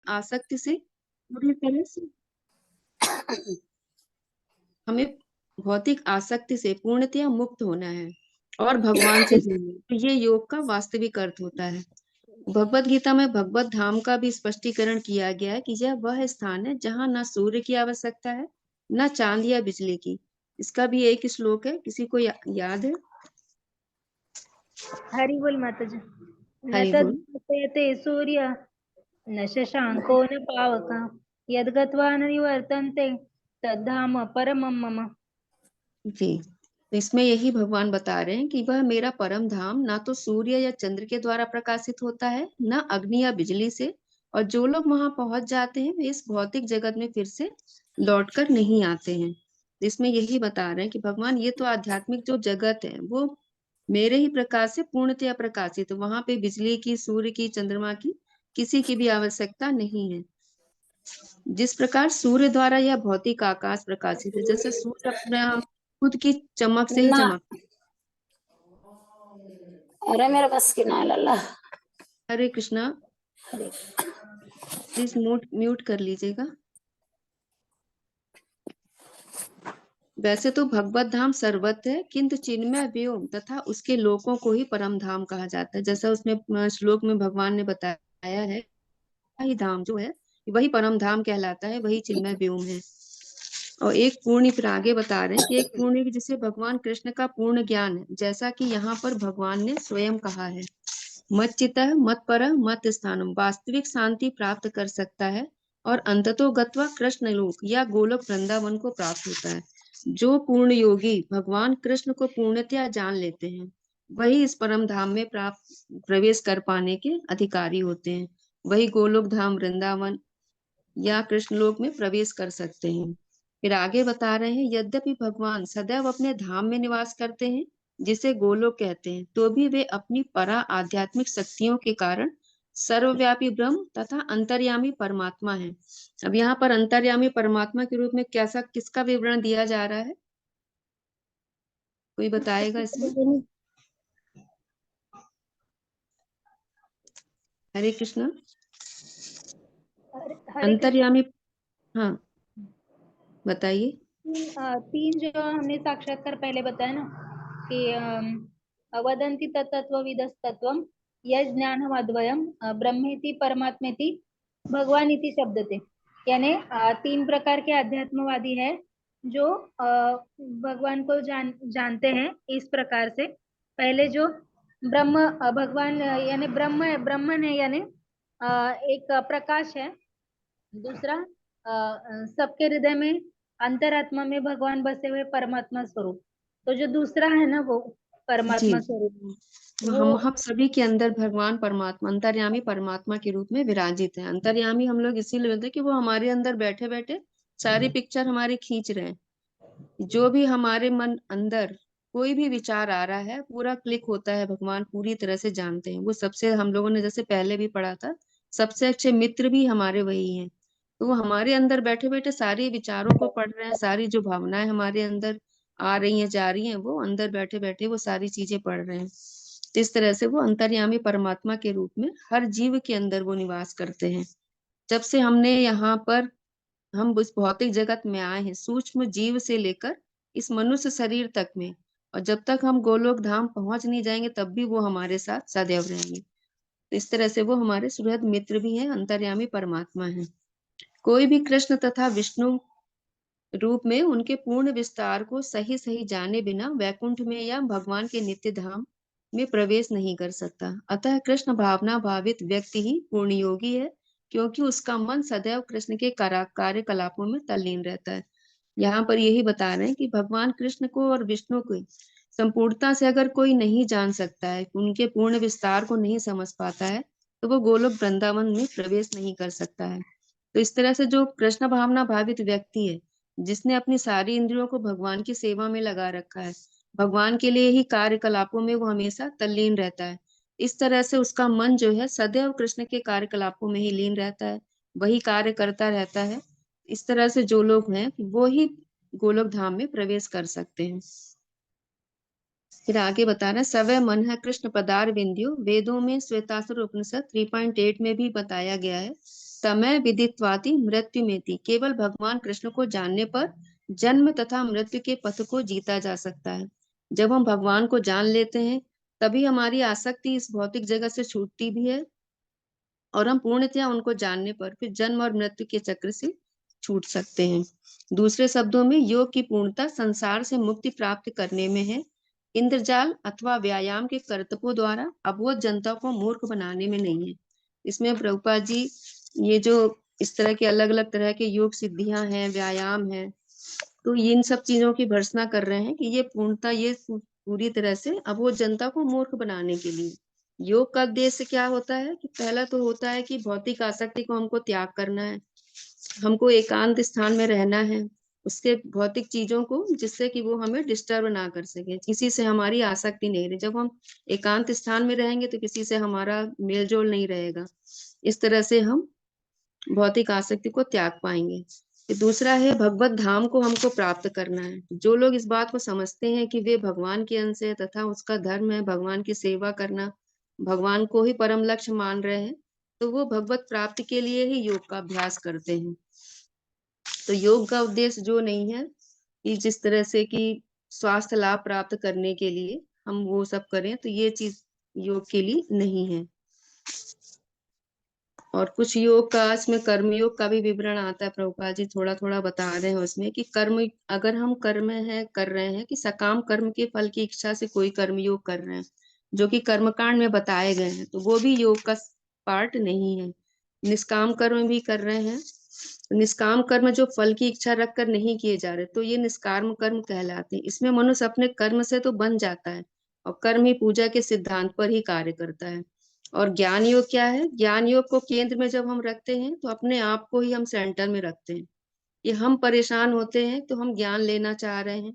आसक्ति से पूरी तरह से हमें भौतिक आसक्ति से पूर्णतया मुक्त होना है और भगवान से जुड़ना है। तो ये योग का वास्तविक अर्थ होता है। भगवत गीता में भगवत धाम का भी स्पष्टीकरण किया गया है कि यह वह स्थान है जहाँ न सूर्य की आवश्यकता है, न चांद या बिजली की। इसका भी एक श्लोक है, किसी को याद है? हरि बोल माता जी। न हरि बोल। तद्भासयते सूर्य न शशांको न पावका यद्गत्वा न निवर्तन्ते तद्धाम परमं मम। जी, तो इसमें यही भगवान बता रहे हैं कि वह मेरा परम धाम ना तो सूर्य या चंद्र के द्वारा प्रकाशित होता है, ना अग्नि या बिजली से। और जो लोग वहां पहुंच जाते हैं वे इस भौतिक जगत में फिर से लौटकर नहीं आते हैं। इसमें यही बता रहे हैं कि भगवान ये तो आध्यात्मिक जो जगत है वो मेरे ही प्रकाश से पूर्णतया प्रकाशित है। वहां पे बिजली की, सूर्य की, चंद्रमा की किसी की भी आवश्यकता नहीं है। जिस प्रकार सूर्य द्वारा यह भौतिक आकाश प्रकाशित है, जैसे सूर्य अपना खुद की चमक से ही ना चमक। अरे मेरे बस की ना लल्ला। हरे कृष्णा, प्लीज म्यूट कर लीजिएगा। वैसे तो भगवत धाम सर्वत्र है, किंतु चिन्मय व्योम तथा उसके लोकों को ही परम धाम कहा जाता है। जैसा उसमें श्लोक में भगवान ने बताया है, वही धाम जो है वही परम धाम कहलाता है, वही चिन्मय व्योम है। और एक पूर्ण फिर आगे बता रहे हैं कि एक पूर्ण जिसे भगवान कृष्ण का पूर्ण ज्ञान है, जैसा कि यहाँ पर भगवान ने स्वयं कहा है, मत चितः मत परः मत स्थानम, वास्तविक शांति प्राप्त कर सकता है और अंततो गत्वा कृष्ण लोक या गोलोक वृंदावन को प्राप्त होता है। जो पूर्ण योगी भगवान कृष्ण को पूर्णतया जान लेते हैं वही इस परम धाम में प्राप्त प्रवेश कर पाने के अधिकारी होते हैं। वही गोलोक धाम, वृंदावन या कृष्ण लोक में प्रवेश कर सकते हैं। फिर आगे बता रहे हैं, यद्यपि भगवान सदैव अपने धाम में निवास करते हैं जिसे गोलोक कहते हैं, तो भी वे अपनी परा आध्यात्मिक शक्तियों के कारण सर्वव्यापी ब्रह्म तथा अंतर्यामी परमात्मा है। अब यहाँ पर अंतर्यामी परमात्मा के रूप में कैसा किसका विवरण दिया जा रहा है, कोई बताएगा इसमें? हरे कृष्ण। हरे कृष्ण। अंतर्यामी, हाँ बताइए। तीन जो हमने साक्षात्कार पहले बताया ना कि वदन्ति तत्त्वविदस्तत्त्वं यज्ञानम् अद्वयम् ब्रह्मेति परमात्मेति भगवान इति शब्दते। यानी तीन प्रकार के अध्यात्मवादी है जो भगवान को जानते हैं इस प्रकार से। पहले जो ब्रह्म भगवान यानी ब्रह्मन है, यानी एक प्रकाश है। दूसरा सबके हृदय में अंतरात्मा में भगवान बसे हुए परमात्मा स्वरूप। तो जो दूसरा है ना वो जी, परमात्मा स्वरूप तो वो हम सभी के अंदर भगवान परमात्मा अंतर्यामी परमात्मा के रूप में विराजित है। अंतर्यामी हम लोग इसीलिए बोलते हैं कि वो हमारे अंदर बैठे बैठे सारी पिक्चर हमारी खींच रहे हैं। जो भी हमारे मन अंदर कोई भी विचार आ रहा है पूरा क्लिक होता है, भगवान पूरी तरह से जानते हैं। वो सबसे, हम लोगों ने जैसे पहले भी पढ़ा था, सबसे अच्छे मित्र भी हमारे वही हैं। तो वो हमारे अंदर बैठे बैठे सारी विचारों को पढ़ रहे हैं, सारी जो भावनाएं हमारे अंदर आ रही हैं जा रही हैं, वो अंदर बैठे बैठे वो सारी चीजें पढ़ रहे हैं। तो इस तरह से वो अंतर्यामी परमात्मा के रूप में हर जीव के अंदर वो निवास करते हैं। जब से हमने यहाँ पर हम उस भौतिक जगत में आए हैं, सूक्ष्म जीव से लेकर इस मनुष्य शरीर तक में, और जब तक हम गोलोक धाम पहुंच नहीं जाएंगे तब भी वो हमारे साथ सदैव रहेंगे। तो इस तरह से वो हमारे सुहृद मित्र भी हैं, अंतर्यामी परमात्मा हैं। कोई भी कृष्ण तथा विष्णु रूप में उनके पूर्ण विस्तार को सही सही जाने बिना वैकुंठ में या भगवान के नित्य धाम में प्रवेश नहीं कर सकता। अतः कृष्ण भावना भावित व्यक्ति ही पूर्ण योगी है, क्योंकि उसका मन सदैव कृष्ण के कार्यकलापों में तल्लीन रहता है। यहाँ पर यही बता रहे हैं कि भगवान कृष्ण को और विष्णु को संपूर्णता से अगर कोई नहीं जान सकता है, उनके पूर्ण विस्तार को नहीं समझ पाता है, तो वो गोलोक वृंदावन में प्रवेश नहीं कर सकता है। तो इस तरह से जो कृष्ण भावना भावित व्यक्ति है, जिसने अपनी सारी इंद्रियों को भगवान की सेवा में लगा रखा है, भगवान के लिए ही कार्यकलापों में वो हमेशा तल्लीन रहता है, इस तरह से उसका मन जो है सदैव कृष्ण के कार्यकलापों में ही लीन रहता है, वही कार्य करता रहता है। इस तरह से जो लोग हैं वो ही गोलोक धाम में प्रवेश कर सकते हैं। फिर आगे बता रहे हैं, सवै मन है कृष्ण पदार बिंदियो, वेदों में श्वेतासुर उपनिषद 3.8 में भी बताया गया है तमय विदित्वाति मृत्यु में थी। केवल भगवान कृष्ण को जानने पर जन्म तथा मृत्यु के पथ को जीता जा सकता है। जब हम भगवान को जान लेते हैं तभी हमारी आसक्ति इस भौतिक जगत से छूटती भी है और हम पूर्णतया उनको जानने पर फिर जन्म और मृत्यु के चक्र से छूट सकते हैं। दूसरे शब्दों में योग की पूर्णता संसार से मुक्ति प्राप्त करने में है, इंद्रजाल अथवा व्यायाम के करतबों द्वारा अबोध जनता को मूर्ख बनाने में नहीं है। इसमें प्रभुपाद जी ये जो इस तरह के अलग अलग तरह के योग सिद्धियां हैं, व्यायाम है, तो इन सब चीजों की भर्त्सना कर रहे हैं कि ये पूर्णता ये पूरी तरह से अबोध जनता को मूर्ख बनाने के लिए। योग का उद्देश्य क्या होता है कि पहला तो होता है कि भौतिक आसक्ति को हमको त्याग करना है, हमको एकांत स्थान में रहना है, उसके भौतिक चीजों को, जिससे कि वो हमें डिस्टर्ब ना कर सके, किसी से हमारी आसक्ति नहीं रहे। जब हम एकांत स्थान में रहेंगे तो किसी से हमारा मेल जोल नहीं रहेगा, इस तरह से हम भौतिक आसक्ति को त्याग पाएंगे। दूसरा है भगवत धाम को हमको प्राप्त करना है। जो लोग इस बात को समझते हैं कि वे भगवान के अंश है तथा उसका धर्म है भगवान की सेवा करना, भगवान को ही परम लक्ष्य मान रहे हैं, तो वो भगवत प्राप्ति के लिए ही योग का अभ्यास करते हैं। तो योग का उद्देश्य जो नहीं है कि जिस तरह से कि स्वास्थ्य लाभ प्राप्त करने के लिए हम वो सब करें, तो ये चीज योग के लिए नहीं है। और कुछ योग का, इसमें कर्म योग का भी विवरण आता है, प्रभुपाद जी थोड़ा थोड़ा बता रहे हैं उसमें कि कर्म, अगर हम कर्म है कर रहे हैं कि सकाम कर्म के फल की इच्छा से कोई कर्म योग कर रहे हैं जो कि कर्मकांड में बताए गए हैं, तो वो भी योग का पार्ट नहीं है। निष्काम कर्म भी कर रहे हैं, निष्काम कर्म जो फल की इच्छा रखकर नहीं किए जा रहे, तो ये निष्काम कर्म कहलाते हैं। इसमें मनुष्य अपने कर्म से तो बन जाता है और कर्म ही पूजा के सिद्धांत पर ही कार्य करता है। और ज्ञान योग क्या है? ज्ञान योग को केंद्र में जब हम रखते हैं तो अपने आप को ही हम सेंटर में रखते हैं। ये हम परेशान होते हैं तो हम ज्ञान लेना चाह रहे हैं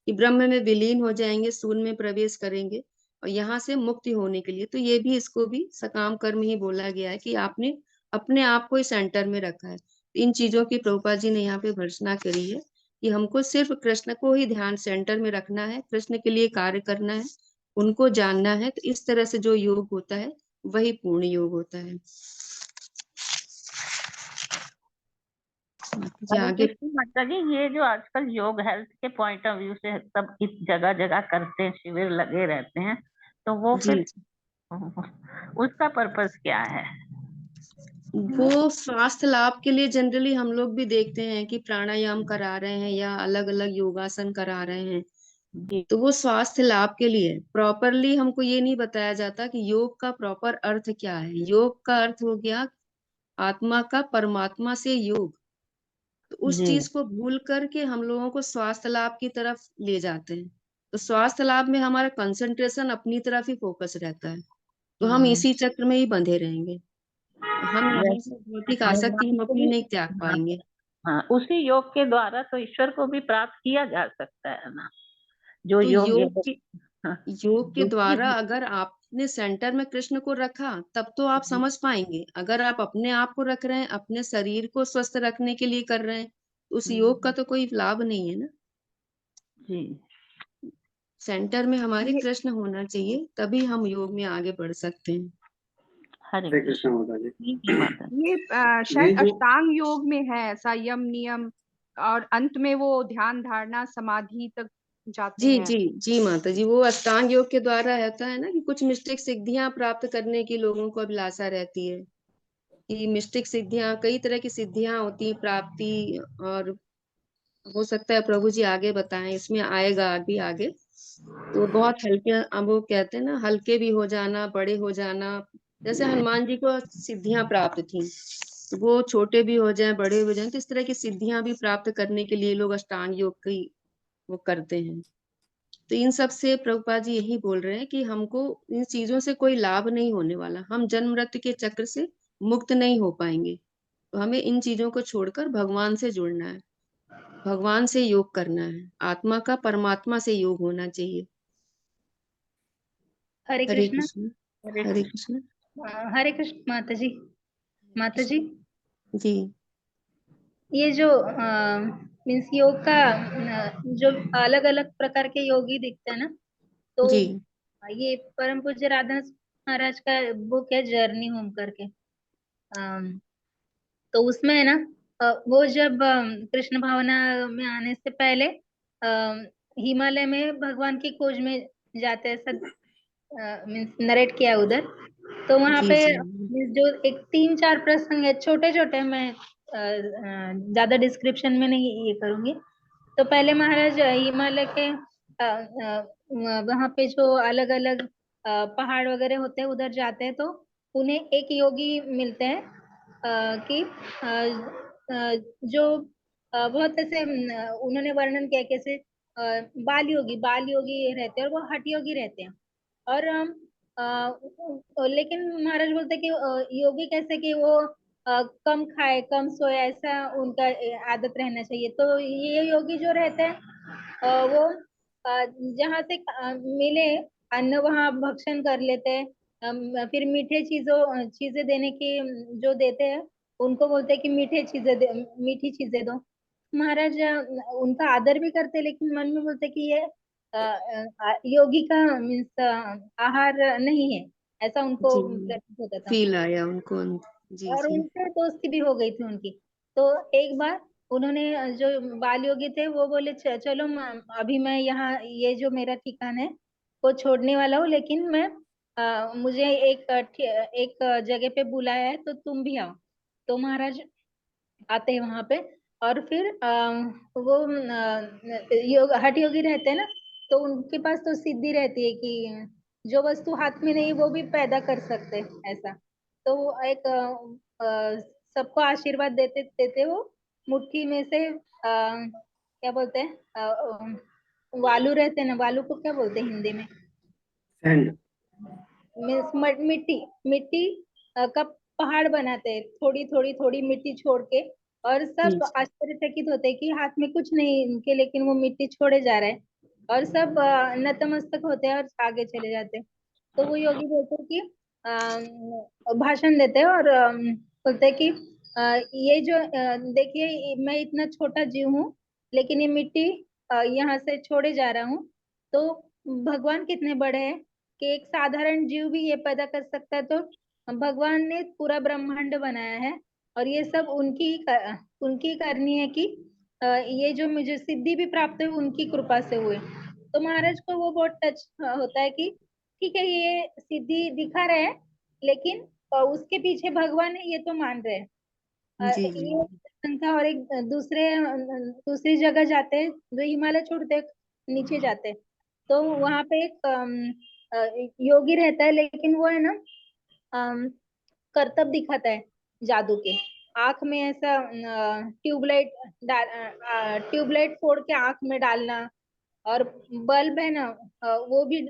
कि ब्रह्म में विलीन हो जाएंगे, शून्य में प्रवेश करेंगे और यहाँ से मुक्ति होने के लिए, तो ये भी, इसको भी सकाम कर्म ही बोला गया है कि आपने अपने आप को ही सेंटर में रखा है। इन चीजों की प्रभुपाद जी ने यहाँ पे भर्त्सना करी है कि हमको सिर्फ कृष्ण को ही ध्यान सेंटर में रखना है, कृष्ण के लिए कार्य करना है, उनको जानना है। तो इस तरह से जो योग होता है वही पूर्ण योग होता है। जी हरे आगे। कृष्ण माता जी, ये जो आजकल योग हेल्थ के पॉइंट ऑफ व्यू से सब इस जगह जगह करते हैं, शिविर लगे रहते हैं, तो वो जी फिर उसका पर्पस क्या है? वो स्वास्थ्य लाभ के लिए जनरली हम लोग भी देखते हैं कि प्राणायाम करा रहे हैं या अलग अलग योगासन करा रहे हैं, जी तो वो स्वास्थ्य लाभ के लिए। प्रॉपरली हमको ये नहीं बताया जाता कि योग का प्रॉपर अर्थ क्या है। योग का अर्थ हो गया आत्मा का परमात्मा से योग। तो उस जी चीज को भूल करके हम लोगों को स्वास्थ्य लाभ की तरफ ले जाते हैं। तो स्वास्थ्य लाभ में हमारा कंसंट्रेशन अपनी तरफ ही फोकस रहता है, तो हम हाँ, इसी चक्र में ही बंधे रहेंगे। हम यहाँ वैसे से भौतिक आसक्ति भगवान हम को अपनी भी, नहीं त्याग हाँ, पाएंगे। हाँ, उसी योग के द्वारा तो ईश्वर को भी प्राप्त किया जा सकता है ना, जो तो योग हाँ, योग के द्वारा दूसरी अगर आपने सेंटर में कृष्ण को रखा तब तो आप समझ पाएंगे। अगर आप अपने आप को रख रहे हैं, अपने शरीर को स्वस्थ रखने के लिए कर रहे हैं, तो उस योग का तो कोई लाभ नहीं है ना। जी सेंटर में हमारे ये कृष्ण होना चाहिए, तभी हम योग में आगे बढ़ सकते हैं। हरे हरे कृष्ण। कृष्ण माता जी। ठीक है माता जी। ये ये शायद जो अष्टांग योग में है संयम नियम, और अंत में वो ध्यान धारणा समाधि तक जाते जी हैं। जी जी माता जी, वो अष्टांग योग के द्वारा रहता है ना कि कुछ मिस्टिक सिद्धियां प्राप्त करने की लोगों को अभिलाषा रहती है कि मिस्टिक सिद्धियां, कई तरह की सिद्धियां होती हैं प्राप्ति। और हो सकता है प्रभु जी आगे बताएं, इसमें आएगा अभी आगे। तो बहुत हल्के, अब वो कहते हैं ना हल्के भी हो जाना, बड़े हो जाना। जैसे हनुमान जी को सिद्धियां प्राप्त थी, तो वो छोटे भी हो जाएं, बड़े हो जाएं, तो इस तरह की सिद्धियां भी प्राप्त करने के लिए लोग अष्टांग योग की वो करते हैं। तो इन सब से प्रभुपाद जी यही बोल रहे हैं कि हमको इन चीजों से कोई लाभ नहीं होने वाला, हम जन्म मृत्यु के चक्र से मुक्त नहीं हो पाएंगे। तो हमें इन चीजों को छोड़कर भगवान से जुड़ना है, भगवान से योग करना है, आत्मा का परमात्मा से योग होना चाहिए। हरे हरे कृष्ण। कृष्ण। हरे हरे कृष्ण। कृष्ण। हरे कृष्ण माता जी। माता जी, जी ये जो मीन्स योग का जो अलग अलग प्रकार के योगी दिखते हैं ना, तो जी ये परम पूज्य राधा महाराज का बुक है जर्नी होम करके। तो उसमें है ना वो जब कृष्ण भावना में आने से पहले हिमालय में भगवान की खोज में जाते हैं, ऐसा मीन्स नरेट किया उधर। तो वहां जी पे जी means जो एक 3-4 प्रसंग है, छोटे छोटे, मैं ज्यादा डिस्क्रिप्शन में नहीं ये करूंगी। तो पहले महाराज हिमालय के वहां पे जो अलग अलग पहाड़ वगैरह होते हैं उधर जाते हैं, तो उन्हें एक योगी मिलते हैं कि जो बहुत ऐसे उन्होंने वर्णन किया कैसे बाल योगी रहते हैं और वो हठ योगी रहते हैं। और लेकिन महाराज बोलते हैं कि योगी कैसे कि वो कम खाए कम सोए, ऐसा उनका आदत रहना चाहिए। तो ये योगी जो रहते हैं वो जहाँ से मिले अन्न वहाँ भक्षण कर लेते हैं। फिर मीठे चीजें देने की जो देते हैं उनको बोलते हैं कि मीठी चीजें दो। महाराज उनका आदर भी करते हैं, लेकिन मन में बोलते हैं कि ये योगी का मीन्स आहार नहीं है, ऐसा उनको जी प्रतीत होता था। फील आया उनको जी और जी उनसे दोस्ती भी हो गई थी उनकी। तो एक बार उन्होंने जो बाल योगी थे वो बोले चलो अभी मैं यहाँ ये जो मेरा ठिकाना है वो छोड़ने वाला हूँ, लेकिन मैं मुझे एक जगह पे बुलाया है तो तुम भी आओ। तो महाराज आते हैं वहां पे। और फिर वो हठ योगी रहते हैं ना, तो उनके पास तो सिद्धि रहती है कि जो वस्तु हाथ में नहीं वो भी पैदा कर सकते हैं, ऐसा। तो वो एक सबको आशीर्वाद देते देते वो मुट्ठी में से क्या बोलते हैं वालू रहते हैं ना, वालू को क्या बोलते हैं हिंदी में? सैंड। मिट्टी मिट्टी का पहाड़ बनाते हैं, थोड़ी थोड़ी थोड़ी मिट्टी छोड़ के। और जी सब आश्चर्यचकित होते हैं कि हाथ में कुछ नहीं इनके, लेकिन वो मिट्टी छोड़े जा रहे हैं। और सब नतमस्तक होते हैं और आगे चले जाते हैं। तो वो योगी बोलते हैं कि भाषण देते हैं और बोलते हैं कि ये जो देखिए मैं इतना छोटा जीव हूँ, लेकिन ये मिट्टी यहाँ से छोड़े जा रहा हूँ। तो भगवान कितने बड़े हैं कि एक साधारण जीव भी ये पैदा कर सकता है। तो भगवान ने पूरा ब्रह्मांड बनाया है और ये सब उनकी करनी है कि ये जो मुझे सिद्धि भी प्राप्त हुई उनकी कृपा से हुए। तो महाराज को वो बहुत टच होता है कि ठीक है ये सिद्धि दिखा रहे हैं, लेकिन उसके पीछे भगवान है ये तो मान रहे हैं। जी जी ये संख्या। और एक दूसरी जगह जाते हैं जो हिमालय छोड़ते हैं, नीचे जाते हैं। तो वहां पे एक योगी रहता है, लेकिन वो है ना अम, करतब दिखाता है जादू के। आंख में ऐसा ट्यूबलाइट फोड़ के आंख में डालना, और बल्ब है ना वो भी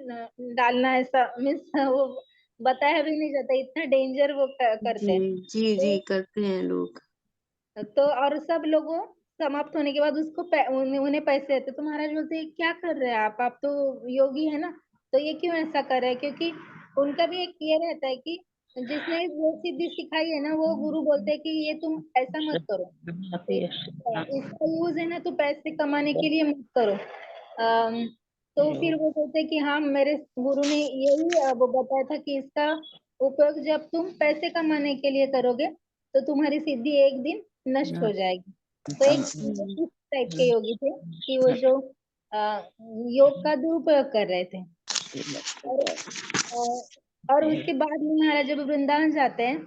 डालना, ऐसा मीन्स वो बताया भी नहीं जाता, इतना डेंजर वो करते जी हैं। जी तो जी करते हैं लोग तो और सब लोगों समाप्त होने के बाद उसको उन्हें पैसे देते। तो महाराज बोलते हैं क्या कर रहे हैं आप तो योगी है ना, तो ये क्यों ऐसा कर रहे हैं? क्योंकि उनका भी एक ये रहता है कि जिसने वो सिद्धि सिखाई है ना, वो गुरु बोलते हैं कि ये तुम ऐसा मत करो, तो इसका यूज है ना तो पैसे कमाने के लिए मत करो। तो फिर वो बोलते हैं कि हाँ मेरे गुरु ने यही वो बताया था कि इसका उपयोग जब तुम पैसे कमाने के लिए करोगे तो तुम्हारी सिद्धि एक दिन नष्ट हो जाएगी। तो एक इस टाइप के योगी थे कि वो जो अ, योग का दुरुपयोग कर रहे थे। और और उसके बाद में महाराज जब वृंदावन जाते हैं,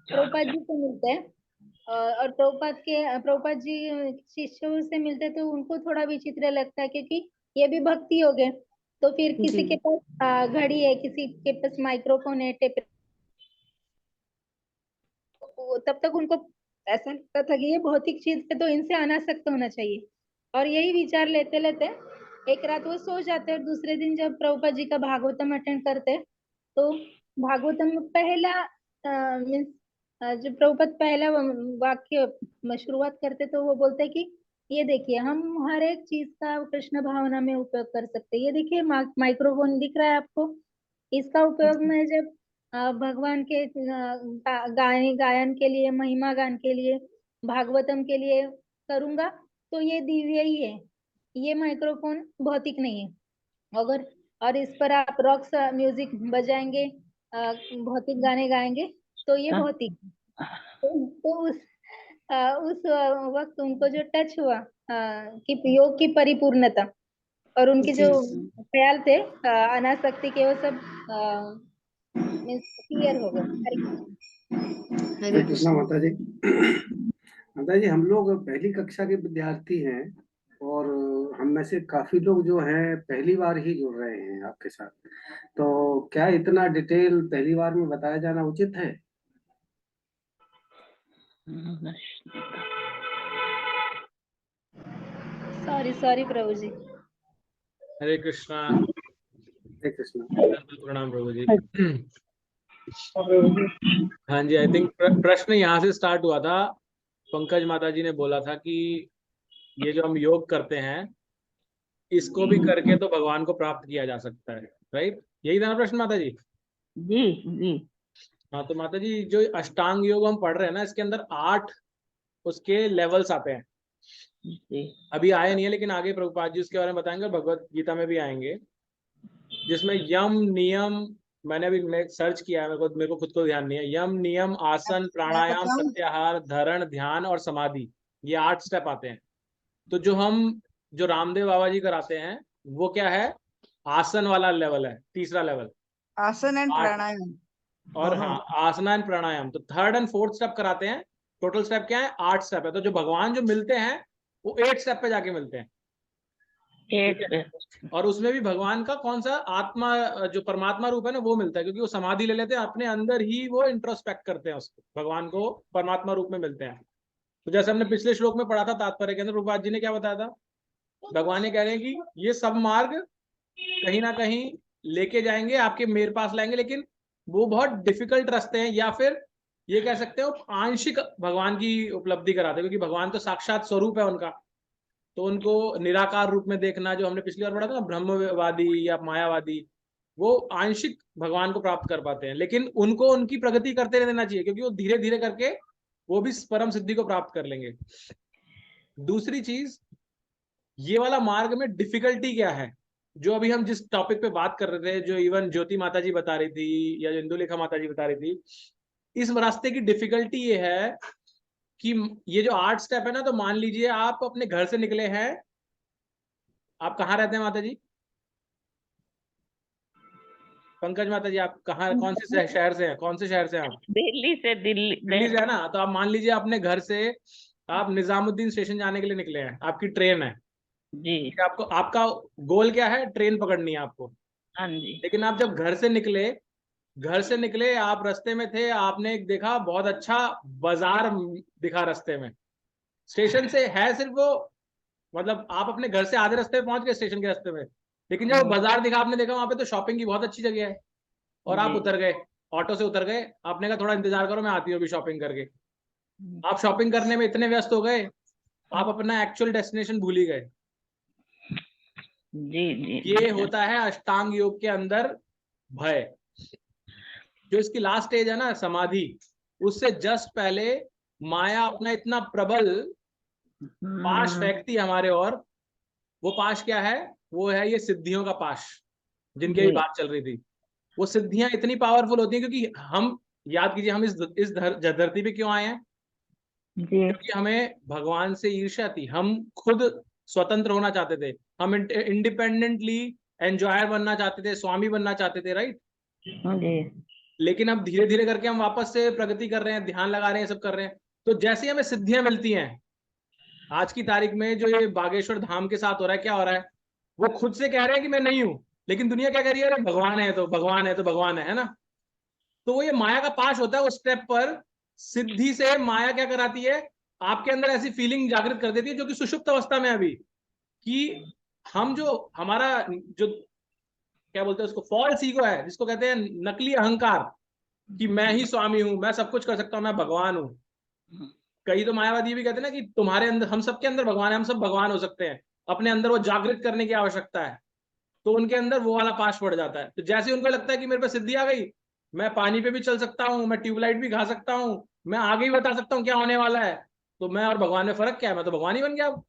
प्रभुपाद जी से मिलते हैं। और प्रभुपाद जी शिष्यों से मिलते हैं, तो उनको थोड़ा विचित्र लगता है क्योंकि ये भी भक्ति योग है। तो फिर जी किसी के पास घड़ी है, किसी के पास माइक्रोफोन है, टेप। तब तक उनको ऐसा लगता था कि ये भौतिक चीज है तो इनसे अनासक्त होना चाहिए। और यही विचार लेते लेते एक रात वो सो जाते हैं, और दूसरे दिन जब प्रभुपाद जी का भागवतम अटेंड करते हैं, तो भागवतम में पहला मीन्स जो प्रभुपाद पहला वाक्य शुरुआत करते, तो वो बोलते हैं कि ये देखिए हम हर एक चीज का कृष्ण भावना में उपयोग कर सकते हैं। ये देखिए माइक्रोफोन दिख रहा है आपको, इसका उपयोग मैं जब भगवान के गायन के लिए, महिमा गान के लिए, भागवतम के लिए करूंगा, तो ये दिव्य ही है। ये माइक्रोफोन भौतिक नहीं है। अगर और इस पर आप रॉक्स म्यूजिक बजाएंगे, भौतिक गाने गाएंगे, तो ये भौतिक। तो उस वक्त उनको जो टच हुआ कि योग की परिपूर्णता और उनके जी जो जी ख्याल थे अनासक्ति के, वो सब क्लियर हो गए। हरे हरे कृष्णा कृष्ण। माता जी। माता जी, हम लोग पहली कक्षा के विद्यार्थी हैं और हम में से काफी लोग जो हैं पहली बार ही जुड़ रहे हैं आपके साथ, तो क्या इतना डिटेल पहली बार में बताया जाना उचित है? सॉरी सॉरी प्रभु जी। हरे कृष्णा। हरे कृष्णा। प्रणाम प्रभु जी। हाँ जी, आई थिंक प्रश्न यहाँ से स्टार्ट हुआ था। पंकज माता जी ने बोला था कि ये जो हम योग करते हैं इसको भी करके तो भगवान को प्राप्त किया जा सकता है, राइट? यही था ना प्रश्न माता जी? जी जी हाँ, तो माता जी जो अष्टांग योग हम पढ़ रहे हैं ना, इसके अंदर 8 उसके लेवल्स आते हैं। जी अभी आए नहीं है, लेकिन आगे प्रभुपाद जी उसके बारे में बताएंगे, भगवत गीता में भी आएंगे, जिसमें यम नियम, मैंने अभी सर्च किया है, मेरे को खुद को ध्यान नहीं है। यम नियम आसन प्राणायाम प्रत्याहार धरण ध्यान और समाधि, ये 8 स्टेप आते हैं। तो जो रामदेव बाबा जी कराते हैं वो क्या है? आसन वाला लेवल है, तीसरा लेवल आसन एंड 8। प्राणायाम और दोनों। हाँ, आसना एंड प्राणायाम, तो 3rd एंड 4th स्टेप कराते हैं। टोटल स्टेप क्या है? 8 स्टेप है। तो जो भगवान जो मिलते हैं वो 8 स्टेप पे जाके मिलते हैं, ठीक है? और उसमें भी भगवान का कौन सा आत्मा, जो परमात्मा रूप है ना, वो मिलता है, क्योंकि वो समाधि ले लेते हैं अपने अंदर ही, वो इंट्रोस्पेक्ट करते हैं उसको, भगवान को परमात्मा रूप में मिलते हैं। तो जैसे हमने पिछले श्लोक में पढ़ा था तात्पर्य के अंदर, प्रभुपाद जी ने क्या बताया था? भगवान ये कह रहे हैं कि ये सब मार्ग कहीं ना कहीं लेके जाएंगे, आपके मेरे पास लाएंगे, लेकिन वो बहुत डिफिकल्ट रास्ते हैं, या फिर ये कह सकते हो आंशिक भगवान की उपलब्धि कराते हैं, क्योंकि भगवान तो साक्षात स्वरूप है उनका। तो उनको निराकार रूप में देखना, जो हमने पिछली बार पढ़ा था ना, ब्रह्मवादी या मायावादी, वो आंशिक भगवान को प्राप्त कर पाते हैं, लेकिन उनको उनकी प्रगति करते रहना चाहिए, क्योंकि वो धीरे धीरे करके वो भी परम सिद्धि को प्राप्त कर लेंगे। दूसरी चीज, ये वाला मार्ग में डिफिकल्टी क्या है, जो अभी हम जिस टॉपिक पे बात कर रहे थे, जो इवन ज्योति माता जी बता रही थी या इंदुलेखा माता जी बता रही थी, इस रास्ते की डिफिकल्टी ये है कि ये जो 8 स्टेप है ना, तो मान लीजिए आप अपने घर से निकले हैं। आप कहाँ रहते हैं माता जी? पंकज माता जी, आप कहाँ, कौन से शहर से हैं? कौन से शहर से हैं आप? दिल्ली से। दिल्ली से है ना? तो आप मान लीजिए अपने घर से आप निजामुद्दीन स्टेशन जाने के लिए निकले हैं, आपकी ट्रेन है जी आपको, आपका गोल क्या है? ट्रेन पकड़नी है आपको। हाँ जी लेकिन आप जब घर से निकले, आप रास्ते में थे, आपने एक देखा बहुत अच्छा बाजार दिखा रास्ते में, स्टेशन से है सिर्फ वो, मतलब आप अपने घर से आधे रास्ते में पहुंच गए स्टेशन के रास्ते में, लेकिन जब बाजार दिखा, आपने देखा वहां पे तो शॉपिंग की बहुत अच्छी जगह है, और आप जी। उतर गए, ऑटो से उतर गए, आपने कहा थोड़ा इंतजार करो, मैं आती हूँ अभी शॉपिंग करके। आप शॉपिंग करने में इतने व्यस्त हो गए, आप अपना एक्चुअल डेस्टिनेशन भूल ही गए। जी जी ये होता है अष्टांग योग के अंदर भय। जो इसकी लास्ट स्टेज है ना, समाधि, उससे जस्ट पहले माया अपना इतना प्रबल पाश फेंकती है हमारे, और वो पाश क्या है? वो है ये सिद्धियों का पाश, जिनकी भी बात चल रही थी। वो सिद्धियां इतनी पावरफुल होती हैं, क्योंकि हम, याद कीजिए, हम इस धरती पे क्यों आए हैं? जी क्योंकि हमें भगवान से ईर्ष्या थी, हम खुद स्वतंत्र होना चाहते थे, हम इंडिपेंडेंटली एंजॉयर बनना चाहते थे, स्वामी बनना चाहते थे, राइट? जी लेकिन अब धीरे धीरे करके हम वापस से प्रगति कर रहे हैं, ध्यान लगा रहे हैं, सब कर रहे हैं। तो जैसे ही हमें सिद्धियां मिलती हैं, आज की तारीख में जो ये बागेश्वर धाम के साथ हो रहा है, क्या हो रहा है? वो खुद से कह रहे हैं कि मैं नहीं हूं, लेकिन दुनिया क्या कह रही है? अरे भगवान है तो भगवान है, तो भगवान है ना? तो वो ये माया का पाश होता है, उस स्टेप पर सिद्धि से माया क्या कराती है? आपके अंदर ऐसी फीलिंग जागृत कर देती है, जो कि सुषुप्त अवस्था में अभी, कि हम जो हमारा जो क्या बोलते हैं उसको, फॉल्स ईगो है, जिसको कहते हैं नकली अहंकार, कि मैं ही स्वामी हूं, मैं सब कुछ कर सकता हूं, मैं भगवान हूं। कई तो मायावादी भी कहते हैं ना कि तुम्हारे अंदर, हम सबके अंदर भगवान है, हम सब भगवान हो सकते हैं, अपने अंदर वो जागृत करने की आवश्यकता है। तो उनके अंदर वो वाला पाश पड़ जाता है। तो जैसे उनको लगता है कि मेरे पे सिद्धि आ गई, मैं पानी पे भी चल सकता हूँ, मैं ट्यूबलाइट भी खा सकता हूँ, मैं आगे ही बता सकता हूँ क्या होने वाला है, तो मैं और भगवान में फर्क क्या है? मैं तो भगवान ही बन गया अब।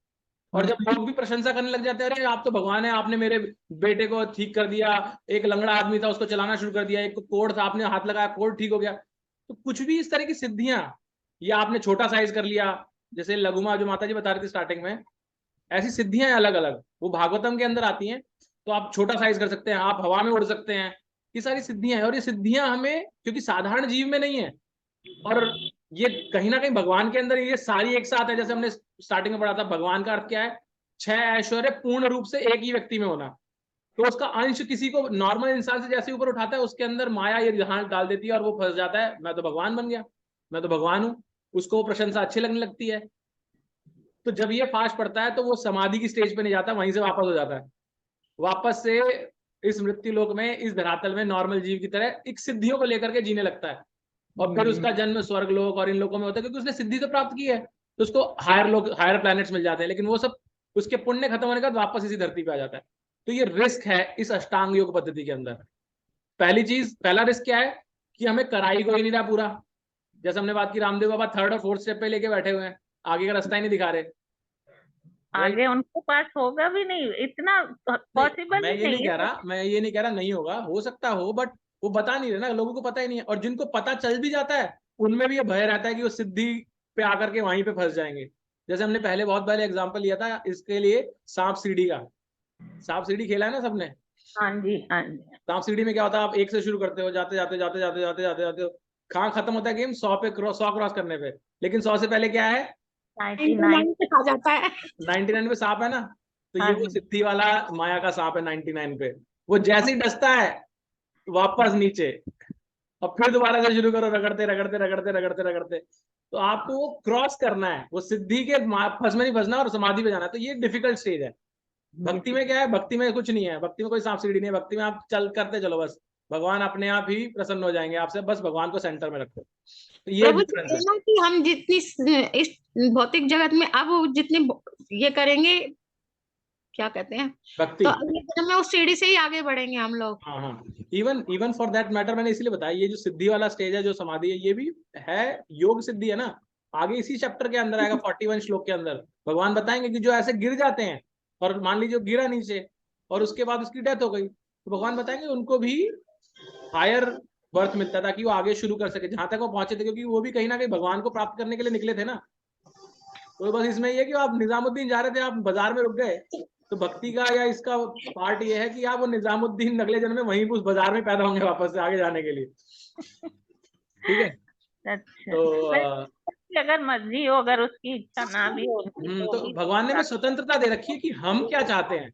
और जब लोग भी प्रशंसा करने लग जाते हैं, अरे आप तो भगवान है, आपने मेरे बेटे को ठीक कर दिया, एक लंगड़ा आदमी था उसको चलाना शुरू कर दिया, एक कोढ़ था, आपने हाथ लगाया कोढ़ ठीक हो गया। तो कुछ भी इस तरह की सिद्धियां या आपने छोटा साइज कर लिया, जैसे लघुमा जो माता जी बता रही थी स्टार्टिंग में, ऐसी सिद्धियां अलग अलग वो भागवतम के अंदर आती हैं। तो आप छोटा साइज कर सकते हैं, आप हवा में उड़ सकते हैं, ये सारी सिद्धियां हैं। और ये सिद्धियां हमें, क्योंकि साधारण जीव में नहीं है, और ये कहीं ना कहीं भगवान के अंदर ये सारी एक साथ है। जैसे हमने स्टार्टिंग में पढ़ा था, भगवान का अर्थ क्या है? 6 ऐश्वर्य पूर्ण रूप से एक ही व्यक्ति में होना। तो उसका अंश किसी को नॉर्मल इंसान से जैसे ऊपर उठाता है, उसके अंदर माया ये हाथ डाल देती है और वो फंस जाता है, मैं तो भगवान बन गया, मैं तो भगवान हूं। उसको वो प्रशंसा अच्छी लगने लगती है। तो जब ये फास्ट पड़ता है तो वो समाधि की स्टेज पे नहीं जाता, वहीं से वापस हो जाता है, वापस से इस मृत्यु लोक में, इस धरातल में नॉर्मल जीव की तरह एक सिद्धियों को लेकर के जीने लगता है। और फिर उसका जन्म स्वर्ग लोक और इन लोगों में होता है, क्योंकि उसने सिद्धि तो प्राप्त की है, तो उसको हायर लोग, हायर प्लैनेट्स मिल जाते हैं। लेकिन वो सब उसके पुण्य खत्म होने के बाद वापस इसी धरती पे आ जाता है। तो ये रिस्क है इस अष्टांग योग पद्धति के अंदर। पहली चीज, पहला रिस्क क्या है कि हमें कराई कोई नहीं रहा पूरा। जैसे हमने बात की, रामदेव बाबा 3rd और 4th स्टेप पे लेके बैठे हुए हैं, आगे का रास्ता ही नहीं दिखा रहे। आगे उनको पास होगा भी नहीं, इतना पॉसिबल मैं ही ये नहीं नहीं कह है। रहा, मैं ये नहीं कह रहा नहीं होगा, हो सकता हो, बट वो बता नहीं रहे ना, लोगों को पता ही नहीं है। और जिनको पता चल भी जाता है, उनमें भी ये भय रहता है कि वो सिद्धि पे आकर के वहीं पे फंस जाएंगे। जैसे हमने पहले बहुत पहले एग्जांपल लिया था इसके लिए, सांप सीढ़ी का। सांप सीढ़ी खेला है ना सबने? हाँ जी, हाँ जी। सांप सीढ़ी में क्या होता है, आप 1 से शुरू करते हो, जाते जाते जाते जाते जाते जाते जाते कहाँ खत्म होता है गेम? 100 पे 100 क्रॉस करने पे। लेकिन 100 से पहले क्या है? 99 पे आ जाता है। 99 पे सांप है ना। तो हाँ ये वो जी। सिद्धि वाला माया का सांप है 99 पे। वो जैसे ही डसता है वापस नीचे, और फिर दोबारा से शुरू करो, रगड़ते रगड़ते रगड़ते रगड़ते रगड़ते। तो आपको वो क्रॉस करना है, वो सिद्धि के फंस में नहीं फंसना और समाधि पे जाना है। तो ये डिफिकल्ट स्टेज है। भक्ति में क्या है? भक्ति में कुछ नहीं है, भक्ति में कोई सांप सीढ़ी नहीं है। भक्ति में आप चल करते चलो, बस भगवान अपने आप ही प्रसन्न हो जाएंगे आपसे, बस भगवान को सेंटर में रखो। तो ये प्रभु डिफरेंस है। जी, ना कि हम जितनी इस भौतिक जगत में अब जितने ये करेंगे, क्या कहते हैं, भक्ति, तो अगले जन्म में उस सीढ़ी से ही आगे बढ़ेंगे हम लोग। हाँ हाँ, इवन फॉर दैट मैटर मैंने इसलिए बताया, ये जो सिद्धि वाला स्टेज है, जो समाधि है, ये भी है योग सिद्धि है ना। आगे इसी चैप्टर के अंदर आएगा, 41 श्लोक के अंदर भगवान बताएंगे कि जो ऐसे गिर जाते हैं, और मान लीजिए गिरा नीचे और उसके बाद उसकी डेथ हो गई, तो भगवान बताएंगे उनको भी हायर बर्थ मिलता था कि वो आगे शुरू कर सके जहां तक वो पहुंचे थे, क्योंकि वो भी कहीं ना कहीं भगवान को प्राप्त करने के लिए निकले थे ना। तो बस इसमें ये कि आप निजामुद्दीन जा रहे थे, आप बाजार में रुक गए, तो भक्ति का या इसका पार्ट ये है कि आप वो निजामुद्दीन अगले जन्म में वहीं उस बाजार में पैदा होंगे वापस से आगे जाने के लिए। ठीक है। अच्छा, तो अगर मर्जी हो, अगर उसकी इच्छा ना भी हो, तो भगवान ने हमें स्वतंत्रता दे रखी है कि हम क्या चाहते हैं।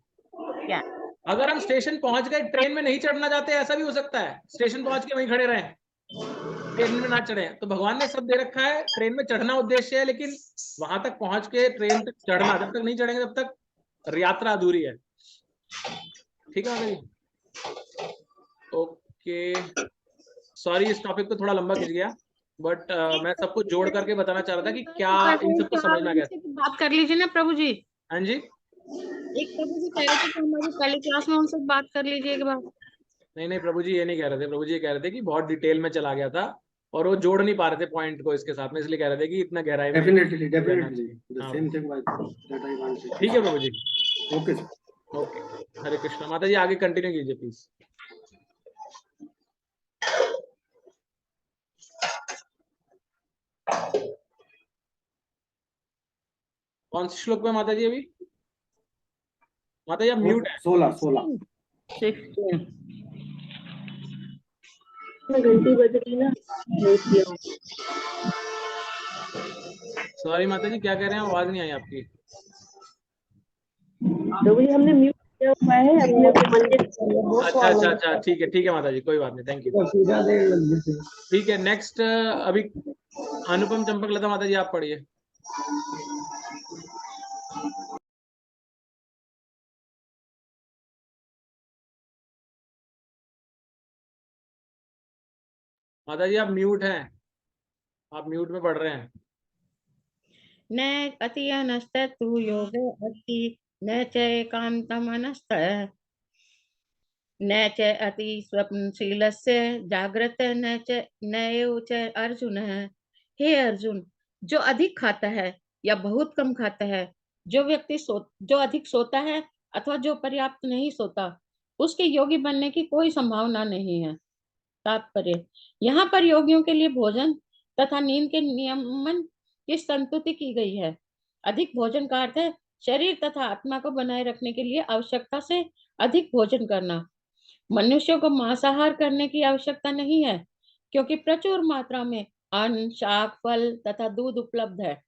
क्या? अगर हम स्टेशन पहुंच गए, ट्रेन में नहीं चढ़ना चाहते, ऐसा भी हो सकता है, स्टेशन पहुंच के वहीं खड़े रहें, ट्रेन में ना चढ़े। तो भगवान ने सब दे रखा है, ट्रेन में चढ़ना उद्देश्य है, लेकिन वहां तक पहुंच के ट्रेन तक चढ़ना, जब तक नहीं चढ़ेंगे तब तक यात्रा अधूरी है। ठीक है भाई? ओके, सॉरी इस टॉपिक को थोड़ा लंबा खिंच गया, बट मैं सबको जोड़ करके बताना चाह रहा था कि क्या इन सबको समझना कैसे। बात कर लीजिए ना प्रभु जी। हाँ जी, एक प्रभु जी कह रहे थे कि हमारी पहली क्लास में उनसे बात कर लीजिए एक बार। नहीं प्रभु जी ये नहीं कह रहे थे। प्रभु जी ये कह रहे थे कि बहुत डिटेल में चला गया था और वो जोड़ नहीं पा रहे थे पॉइंट को इसके साथ में, इसलिए कह रहे थे कि इतना गहराई में डेफिनेटली जाना चाहिए। द हाँ, same thing that I want to. ठीक है प्रभु जी, ओके ओके, हरे कृष्णा। माता जी आगे कंटिन्यू कीजिए प्लीज। कौन से श्लोक में माता जी? अभी माता जी आप म्यूट है। 16 16 घंटी बज रही ना। सॉरी माता जी, क्या कह रहे हैं? आवाज नहीं आई आपकी। तो भी हमने म्यूट किया हुआ है अपने को मंदिर। अच्छा, ठीक है माता जी, कोई बात नहीं, थैंक यू। ठीक है, नेक्स्ट अभी अनुपम चंपक लता माता जी आप पढ़िए। माता जी आप म्यूट हैं, आप म्यूट में पढ़ रहे हैं। न अति अनस्त तु योग अति न च एकांतमनस्त न च अति स्वप्नशीलस्य जागृत न च नैव च अर्जुन। हे अर्जुन, जो अधिक खाता है या बहुत कम खाता है, जो व्यक्ति जो अधिक सोता है अथवा जो पर्याप्त नहीं सोता, उसके योगी बनने की कोई संभावना नहीं है। तात्पर्य, यहाँ पर योगियों के लिए भोजन तथा नींद के नियमन की संतुति की गई है। अधिक भोजन का अर्थ है शरीर तथा आत्मा को बनाए रखने के लिए आवश्यकता से अधिक भोजन करना। मनुष्यों को मांसाहार करने की आवश्यकता नहीं है, क्योंकि प्रचुर मात्रा में अन्न, शाक, फल तथा दूध उपलब्ध है।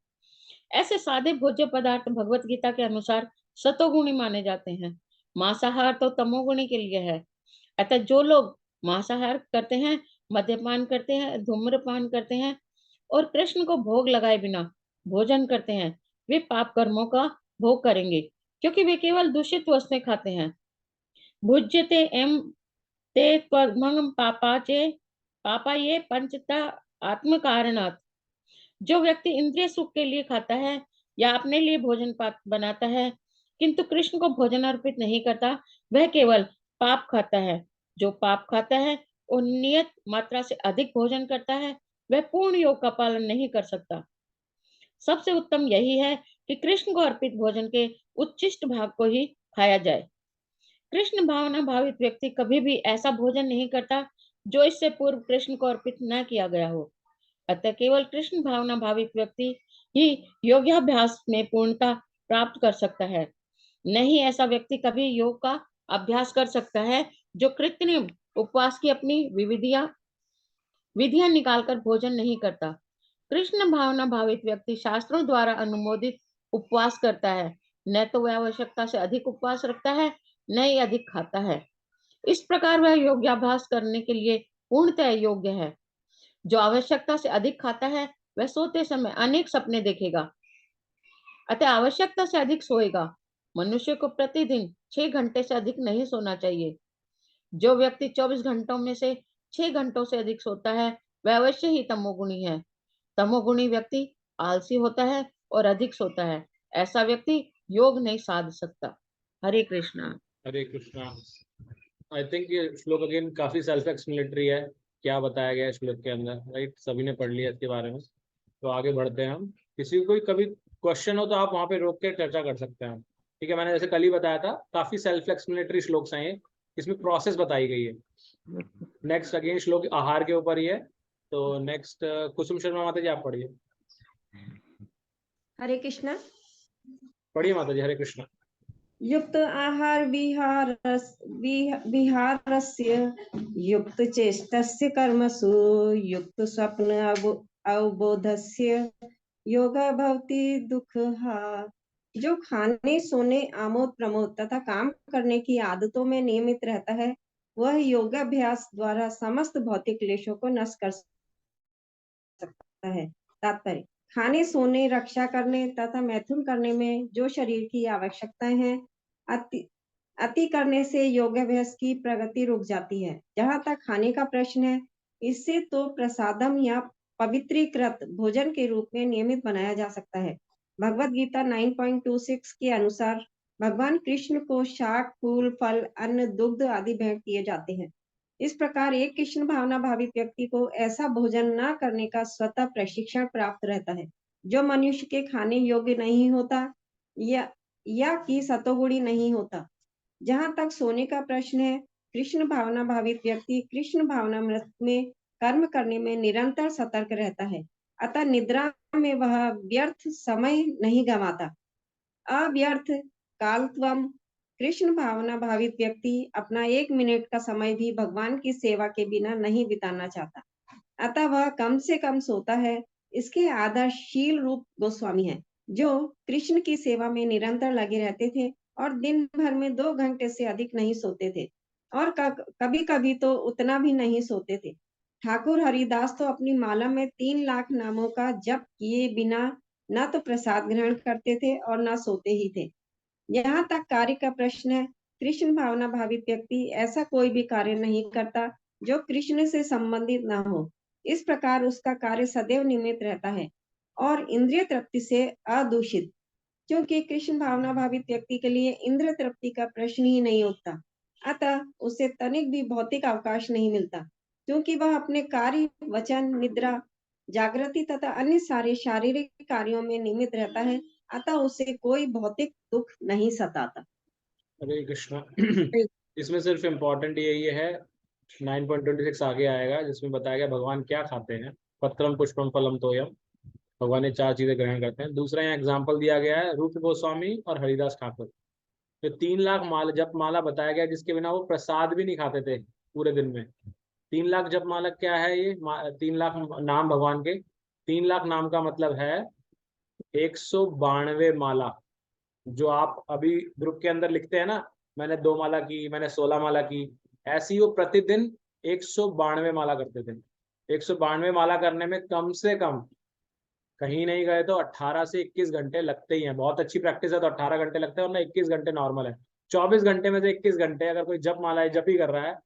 ऐसे सादे भोज्य पदार्थ भगवत गीता के अनुसार सतोगुणी माने जाते हैं। मांसाहार तो तमोगुणी के लिए है। अतः जो लोग मांसाहार करते हैं, मद्यपान करते हैं, धूम्रपान करते हैं और कृष्ण को भोग लगाए बिना भोजन करते हैं, वे पाप कर्मों का भोग करेंगे, क्योंकि वे केवल दूषित वस्तुएं खाते हैं। भुज्यते एम ते त्वमंगम पापा ये पंचता आत्म कारणात्। जो व्यक्ति इंद्रिय सुख के लिए खाता है या अपने लिए भोजन बनाता है, किंतु कृष्ण को भोजन अर्पित नहीं करता, वह केवल पाप खाता है। जो पाप खाता है और नियत मात्रा से अधिक भोजन करता है, वह पूर्ण योग का पालन नहीं कर सकता। सबसे उत्तम यही है कि कृष्ण को अर्पित भोजन के उच्चिष्ट भाग को ही खाया जाए। कृष्ण भावना भावित व्यक्ति कभी भी ऐसा भोजन नहीं करता जो इससे पूर्व कृष्ण को अर्पित न किया गया हो। अतः केवल कृष्ण भावना भावित व्यक्ति ही योगाभ्यास में पूर्णता प्राप्त कर सकता है। नहीं ऐसा व्यक्ति कभी योग का अभ्यास कर सकता है जो कृत्रिम उपवास की अपनी विधियां निकालकर भोजन नहीं करता। कृष्ण भावना भावित व्यक्ति शास्त्रों द्वारा अनुमोदित उपवास करता है। न तो वह आवश्यकता से अधिक उपवास रखता है, न ही अधिक खाता है। इस प्रकार वह योगाभ्यास करने के लिए पूर्णतः योग्य है। जो आवश्यकता से अधिक खाता है, वह सोते समय अनेक सपने देखेगा, अतः आवश्यकता से अधिक सोएगा। मनुष्य को प्रतिदिन 6 घंटे से अधिक नहीं सोना चाहिए। जो व्यक्ति 24 घंटों में से 6 घंटों से अधिक सोता है, वह अवश्य ही तमोगुणी है। तमोगुणी व्यक्ति आलसी होता है और अधिक सोता है। ऐसा व्यक्ति योग नहीं साध सकता। हरे कृष्णा। हरे कृष्णा। आई थिंक ये श्लोक अगेन काफी सेल्फ एक्सप्लेनेटरी है, क्या बताया गया है श्लोक के अंदर, राइट? सभी ने पढ़ लिया इसके बारे में, तो आगे बढ़ते हैं हम। किसी को कोई कभी क्वेश्चन हो तो आप वहाँ पे रोक के चर्चा कर सकते हैं, ठीक है? मैंने जैसे कल ही बताया था, काफी सेल्फ एक्सप्लेनेटरी श्लोक हैं ये, इसमें प्रोसेस बताई गई है। नेक्स्ट अगेन श्लोक आहार के ऊपर ही है, तो नेक्स्ट कुसुम शर्मा माता जी आप पढ़िए। हरे कृष्णा। पढ़िए माता जी। हरे कृष्णा। युक्त आहार विहारस्य युक्त चेष्टस्य कर्मसु युक्त स्वप्न अवबोधस्य योगा भवति दुःखहा। जो खाने, सोने, आमोद प्रमोद तथा काम करने की आदतों में नियमित रहता है, वह योगाभ्यास द्वारा समस्त भौतिक क्लेशों को नष्ट कर सकता है। तात्पर्य: खाने, सोने, रक्षा करने तथा मैथुन करने में जो शरीर की आवश्यकताएं हैं, अति करने से योगाभ्यास की प्रगति रुक जाती है। जहाँ तक खाने का प्रश्न है, इससे तो प्रसादम या पवित्रीकृत भोजन के रूप में नियमित बनाया जा सकता है। भगवत गीता 9.26 के अनुसार भगवान कृष्ण को शाक, फूल, फल, अन्न, दुग्ध आदि भेंट किए जाते हैं। इस प्रकार एक कृष्ण भावना भावित व्यक्ति को ऐसा भोजन न करने का स्वतः प्रशिक्षण प्राप्त रहता है जो मनुष्य के खाने योग्य नहीं होता या कि सतोगुणी नहीं होता। जहाँ तक सोने का प्रश्न है, कृष्ण भावना भावित व्यक्ति कृष्ण भावना मृत में कर्म करने में निरंतर सतर्क रहता है, अतः निद्रा में वह व्यर्थ समय नहीं गंवाता। अव्यर्थ कालत्वम: कृष्ण भावना भावित व्यक्ति अपना 1 मिनट का समय भी भगवान की सेवा के बिना नहीं बिताना चाहता, अतः वह कम से कम सोता है। इसके आदर्श शील रूप गोस्वामी है, जो कृष्ण की सेवा में निरंतर लगे रहते थे और दिन भर में 2 घंटे से अधिक नहीं सोते थे और कभी कभी तो उतना भी नहीं सोते थे। ठाकुर हरिदास तो अपनी माला में 3 लाख नामों का जप किए बिना न तो प्रसाद ग्रहण करते थे और न सोते ही थे। यहाँ तक कार्य का प्रश्न है, कृष्ण भावना भावित व्यक्ति ऐसा कोई भी कार्य नहीं करता जो कृष्ण से संबंधित न हो। इस प्रकार उसका कार्य सदैव निमित्त रहता है और इंद्रिय तृप्ति से अदूषित, क्योंकि कृष्ण भावना भावित व्यक्ति के लिए इंद्रिय तृप्ति का प्रश्न ही नहीं उठता। अतः उसे तनिक भी भौतिक अवकाश नहीं मिलता, क्योंकि वह अपने कार्य, वचन, निद्रा, जागृति तथा अन्य सारे शारीरिक कार्यों में निमित्त रहता है, अतः उसे कोई भौतिक दुख नहीं सताता। हरे कृष्णा। इसमें सिर्फ इम्पोर्टेंट यही है, 9.26 आगे आएगा जिसमें बताया गया भगवान क्या खाते हैं, पत्रम पुष्पम फलम तोयम, भगवान ये 4 चीजें ग्रहण करते हैं। दूसरा यहाँ एग्जाम्पल दिया गया है रूप गोस्वामी और हरिदास ठाकुर, जो 3 लाख माला जप माला बताया गया, जिसके बिना वो प्रसाद भी नहीं खाते थे पूरे दिन में। 3 लाख जप माला क्या है? ये 3 लाख नाम भगवान के। 3 लाख नाम का मतलब है 192 माला। जो आप अभी ग्रुप के अंदर लिखते हैं ना, मैंने 2 माला की, मैंने 16 माला की, ऐसी वो प्रतिदिन 192 माला करते थे। 192 माला करने में कम से कम, कहीं नहीं गए तो 18 से 21 घंटे लगते ही हैं। बहुत अच्छी प्रैक्टिस है तो 18 घंटे लगते हैं, और ना 21 घंटे नॉर्मल है। 24 घंटे में से 21 घंटे अगर कोई जप माला जप ही कर रहा है,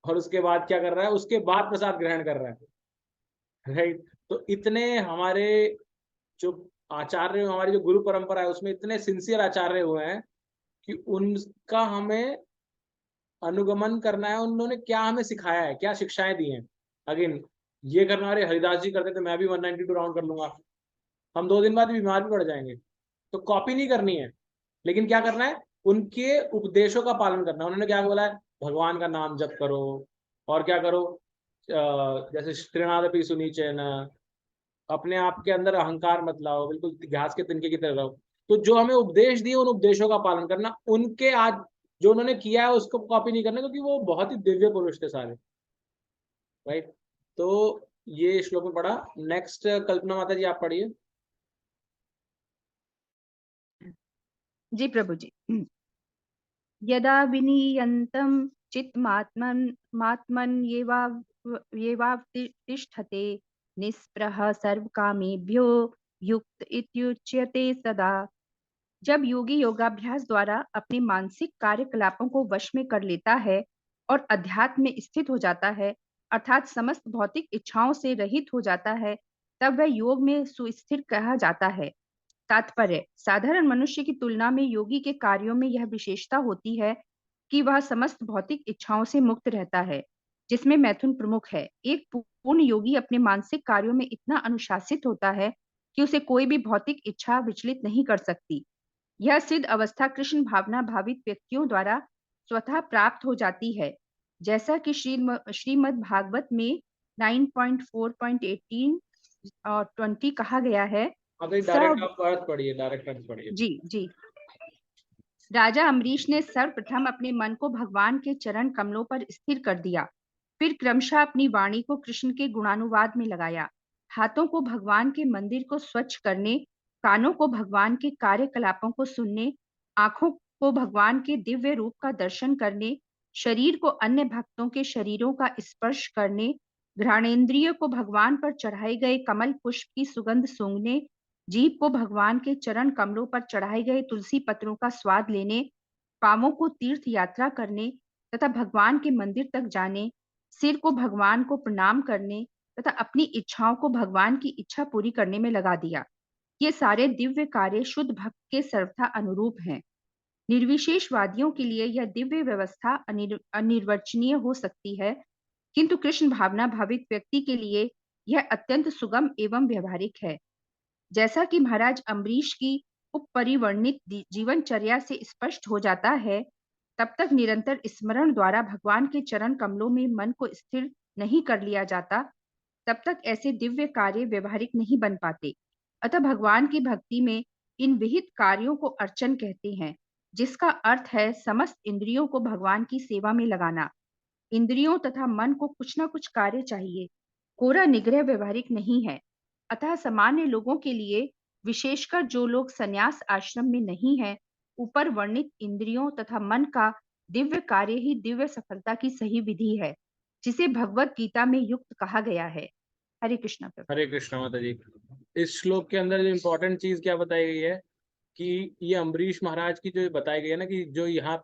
और उसके बाद क्या कर रहा है, उसके बाद प्रसाद ग्रहण कर रहा है, राइट। तो इतने हमारे जो आचार्य, हमारी जो गुरु परंपरा है, उसमें इतने सिंसियर आचार्य हुए हैं कि उनका हमें अनुगमन करना है। उन्होंने क्या हमें सिखाया है, क्या शिक्षाएं दी हैं। अगेन ये करना, अरे हरिदास जी करते थे, मैं भी 192 राउंड कर लूंगा, हम 2 दिन बाद बीमार भी पड़ जाएंगे। तो कॉपी नहीं करनी है, लेकिन क्या करना है, उनके उपदेशों का पालन करना है। उन्होंने क्या बोला है, भगवान का नाम जप करो, और क्या करो, जैसे श्रीनादपि सुनीचैन, अपने आप के अंदर अहंकार मत लाओ, बिल्कुल घास के तिनके की तरह रहो। तो जो हमें उपदेश दिए, उन उपदेशों का पालन करना। उनके आज जो उन्होंने किया है उसको कॉपी नहीं करना, क्योंकि वो बहुत ही दिव्य पुरुष थे सारे, राइट। तो ये श्लोक में पढ़ा। नेक्स्ट कल्पना माता जी आप पढ़िए। जी प्रभु जी। यदा विनीयन्तं चित्तमात्मन्येवावतिष्ठते निःस्पृहः सर्वकामेभ्यो युक्त इत्युच्यते सदा। जब योगी योगाभ्यास द्वारा अपने मानसिक कार्यकलापों को वश में कर लेता है और अध्यात्म में स्थित हो जाता है, अर्थात समस्त भौतिक इच्छाओं से रहित हो जाता है, तब वह योग में सुस्थिर कहा जाता है। तात्पर्य: साधारण मनुष्य की तुलना में योगी के कार्यों में यह विशेषता होती है कि वह समस्त भौतिक इच्छाओं से मुक्त रहता है, जिसमें मैथुन प्रमुख है। एक पूर्ण योगी अपने मानसिक कार्यों में इतना अनुशासित होता है कि उसे कोई भी भौतिक इच्छा विचलित नहीं कर सकती। यह सिद्ध अवस्था कृष्ण भावना भावित व्यक्तियों द्वारा स्वतः प्राप्त हो जाती है, जैसा कि श्रीमद् भागवत में 9.4.18 और 20 कहा गया है। डायरेक्ट आप अर्थ पढ़िए, डायरेक्ट अर्थ पढ़िए। जी। राजा अम्बरीश ने सर्वप्रथम अपने मन को भगवान के चरण कमलों पर स्थिर कर दिया, फिर क्रमशः अपनी वाणी को कृष्ण के गुणानुवाद में लगाया। हाथों को भगवान के मंदिर को स्वच्छ करने, कानों को भगवान के कार्यकलापों को सुनने, आंखों को भगवान के दिव्य रूप का दर्शन करने, शरीर को अन्य भक्तों के शरीरों का स्पर्श करने, घ्राणेन्द्रिय को भगवान पर चढ़ाए गए कमल पुष्प की सुगंध सूंघने, जीभ को भगवान के चरण कमलों पर चढ़ाए गए तुलसी पत्रों का स्वाद लेने, पांवों को तीर्थ यात्रा करने तथा भगवान के मंदिर तक जाने, सिर को भगवान को प्रणाम करने तथा अपनी इच्छाओं को भगवान की इच्छा पूरी करने में लगा दिया। ये सारे दिव्य कार्य शुद्ध भक्त के सर्वथा अनुरूप हैं। निर्विशेषवादियों के लिए यह दिव्य व्यवस्था अनिर्वचनीय हो सकती है, किंतु कृष्ण भावना भावित व्यक्ति के लिए यह अत्यंत सुगम एवं व्यवहारिक है। जैसा कि महाराज अम्बरीश की उपरिवर्णित जीवनचर्या से स्पष्ट हो जाता है, तब तक निरंतर स्मरण द्वारा भगवान के चरण कमलों में मन को स्थिर नहीं कर लिया जाता, तब तक ऐसे दिव्य कार्य व्यवहारिक नहीं बन पाते। अतः भगवान की भक्ति में इन विहित कार्यों को अर्चन कहते हैं, जिसका अर्थ है समस्त इंद्रियों को भगवान की सेवा में लगाना। इंद्रियों तथा मन को कुछ न कुछ कार्य चाहिए, कोरा निग्रह व्यवहारिक नहीं है। अतः सामान्य लोगों के लिए, विशेषकर जो लोग संन्यास आश्रम में नहीं हैं, ऊपर वर्णित इंद्रियों तथा मन का दिव्य कार्य ही दिव्य सफलता की सही विधि है, जिसे भगवत गीता में युक्त कहा गया है। हरे कृष्णा प्रभु। हरे कृष्णा माता जी। इस श्लोक के अंदर जो इम्पोर्टेंट चीज क्या बताई गई है कि ये अम्बरीश महाराज की जो बताई गई है ना, कि जो यहाँ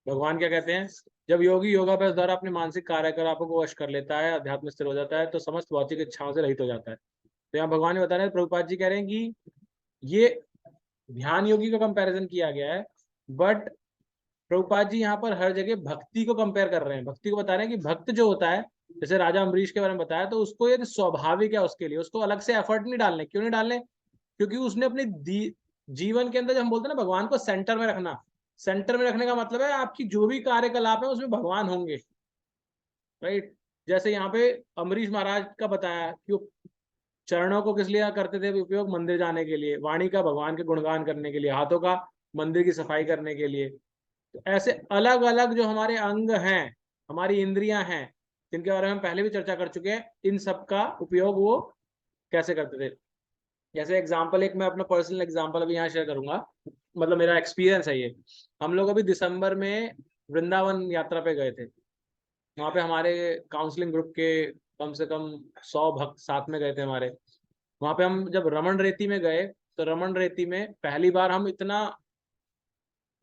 भगवान क्या कहते हैं, जब योगी योगाभ्यास द्वारा अपने मानसिक कार्यकलापों को वश कर लेता है, अध्यात्म स्थिर हो जाता है, तो समस्त भौतिक इच्छाओं से रहित हो जाता है। तो यहाँ भगवान ने बता रहे हैं, प्रभुपाद जी कह रहे हैं कि ये ध्यान योगी का कंपैरिजन किया गया है, बट प्रभुपाद जी यहाँ पर हर जगह भक्ति को कंपेयर कर रहे हैं। भक्ति को बता रहे हैं कि भक्त जो होता है, जैसे राजा अम्बरीश के बारे में बताया, तो उसको ये स्वाभाविक है, उसके लिए उसको अलग से एफर्ट नहीं डालने। क्यों नहीं डालने? क्योंकि उसने अपने जीवन के अंदर, जब हम बोलते हैं ना भगवान को सेंटर में रखना, सेंटर में रखने का मतलब है आपकी जो भी कार्यकलाप है उसमें भगवान होंगे, राइट। जैसे यहाँ पे अम्बरीश महाराज का बताया कि वो चरणों को किस लिए करते थे उपयोग, मंदिर जाने के लिए, वाणी का भगवान के गुणगान करने के लिए, हाथों का मंदिर की सफाई करने के लिए। तो ऐसे अलग अलग जो हमारे अंग हैं, हमारी इंद्रियां हैं, जिनके बारे में हम पहले भी चर्चा कर चुके हैं, इन सब का उपयोग वो कैसे करते थे। जैसे एग्जाम्पल, एक मैं अपना पर्सनल एग्जाम्पल अभी यहाँ शेयर करूंगा, मतलब मेरा एक्सपीरियंस है ये। हम लोग अभी दिसंबर में वृंदावन यात्रा पे गए थे। वहाँ पे हमारे काउंसलिंग ग्रुप के कम से कम 100 भक्त साथ में गए थे हमारे। वहाँ पे हम जब रमन रेती में गए, तो रमन रेती में पहली बार हम इतना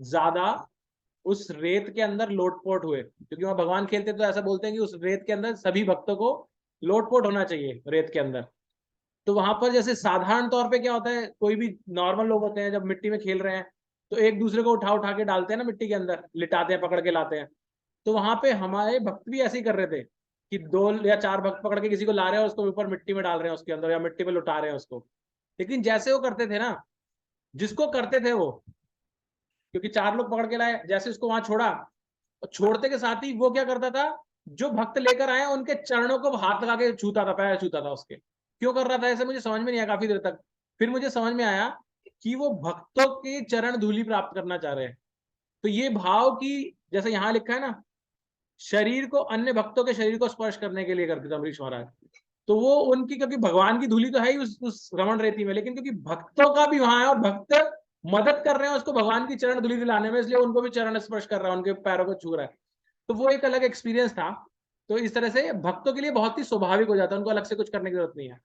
ज्यादा उस रेत के अंदर लोटपोट हुए, क्योंकि वहाँ भगवान खेलते तो ऐसा बोलते हैं कि उस रेत के अंदर सभी भक्तों को लोटपोट होना चाहिए रेत के अंदर। तो वहां पर जैसे साधारण तौर पे क्या होता है, कोई भी नॉर्मल लोग होते हैं जब मिट्टी में खेल रहे हैं तो एक दूसरे को उठा उठा के डालते हैं ना मिट्टी के अंदर, लिटाते हैं, पकड़ के लाते हैं। तो वहां पे हमारे भक्त भी ऐसे ही कर रहे थे कि 2 या 4 भक्त पकड़ के किसी को ला रहे हैं, उसको ऊपर मिट्टी में डाल रहे हैं उसके अंदर, या मिट्टी में लुटा रहे हैं उसको। लेकिन जैसे वो करते थे ना, जिसको करते थे वो, क्योंकि 4 लोग पकड़ के लाए, जैसे उसको वहां छोड़ा, और छोड़ते के साथ ही वो क्या करता था, जो भक्त लेकर आए उनके चरणों को हाथ लगा के छूता था, पैर छूता था उसके। क्यों कर रहा था ऐसे, मुझे समझ में नहीं आया काफी देर तक। फिर मुझे समझ में आया कि वो भक्तों के चरण धूलि प्राप्त करना चाह रहे हैं। तो ये भाव की, जैसे यहाँ लिखा है ना, शरीर को, अन्य भक्तों के शरीर को स्पर्श करने के लिए करते थे अमरीश महाराज। तो वो उनकी, क्योंकि भगवान की धूलि तो है ही उस रमण रेती में, लेकिन क्योंकि भक्तों का भी वहां है और भक्त मदद कर रहे हैं उसको भगवान की चरण धूलि दिलाने में, इसलिए उनको भी चरण स्पर्श कर रहा है, उनके पैरों को छू रहा है। तो वो एक अलग एक्सपीरियंस था। तो इस तरह से भक्तों के लिए बहुत ही स्वाभाविक हो जाता है, उनको अलग से कुछ करने की जरूरत नहीं है।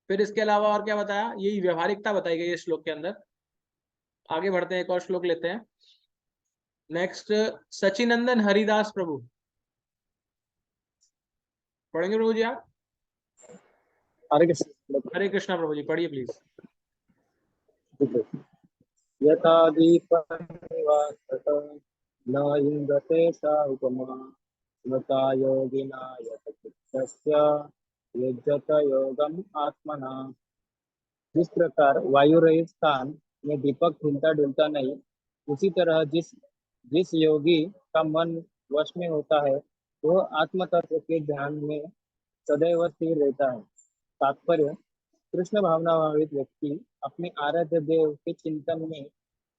फिर इसके अलावा और क्या बताया, यही व्यवहारिकता बताई गई है श्लोक के अंदर। आगे बढ़ते हैं, एक और श्लोक लेते हैं। नेक्स्ट, सचिनंदन हरिदास प्रभु पढ़ेंगे प्रभु जी आप? हरे कृष्णा प्रभु जी, पढ़िए प्लीज। यथा दीपनिवासत न इंद्रते सा उपमा स्मृता योगिना यत चित्तस्य युज्यत योगम आत्मना। जिस प्रकार वायु रहित स्थान में दीपक हिलता डुलता नहीं, उसी तरह जिस जिस योगी का मन वश में होता है वह आत्म तत्व के ध्यान में सदैव स्थिर रहता है। तात्पर्य, कृष्ण भावना भावित व्यक्ति अपने आराध्य देव के चिंतन में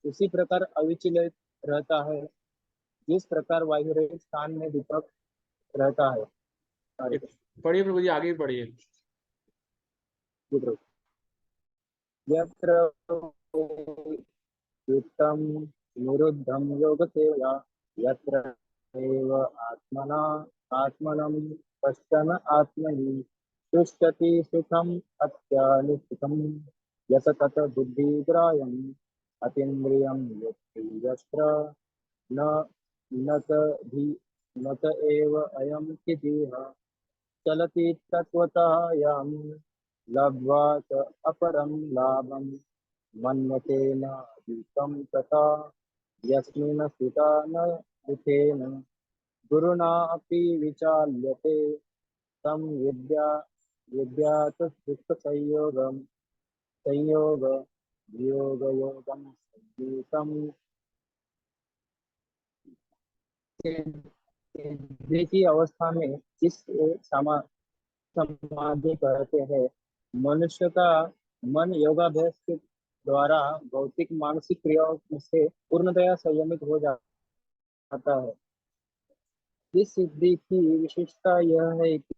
उसी प्रकार अविचलित रहता है जिस प्रकार वायु रहित स्थान में दीपक रहता है। पढ़िए प्रभु जी, आगे भी पढ़िए। यत्र युक्तं निरुद्धं योगसेवया यत्र एव आत्मनं पश्यन् आत्मनि तुष्यति सुखम् अत्यानिष्ठितं यत तत बुद्धिग्राह्यम् अतीन्द्रियं यत्र न त एव अयं स्थितिः चलति तत्त्वतः यं लब्ध्वा च अपरं लाभं मन्यते न अधिकं तथा यस्मिन् स्थिता न दुःखेन गुरुणा अपि विचाल्यते तं विद्यात् सुखसंयोगं वियोगयोगं संयुतं सिद्धि की अवस्था में जिस समाधि कहते हैं, मनुष्य का मन योगाभ्यास के द्वारा भौतिक मानसिक क्रियाओं से पूर्णतया संयमित हो जाता है। इस सिद्धि की विशेषता यह है कि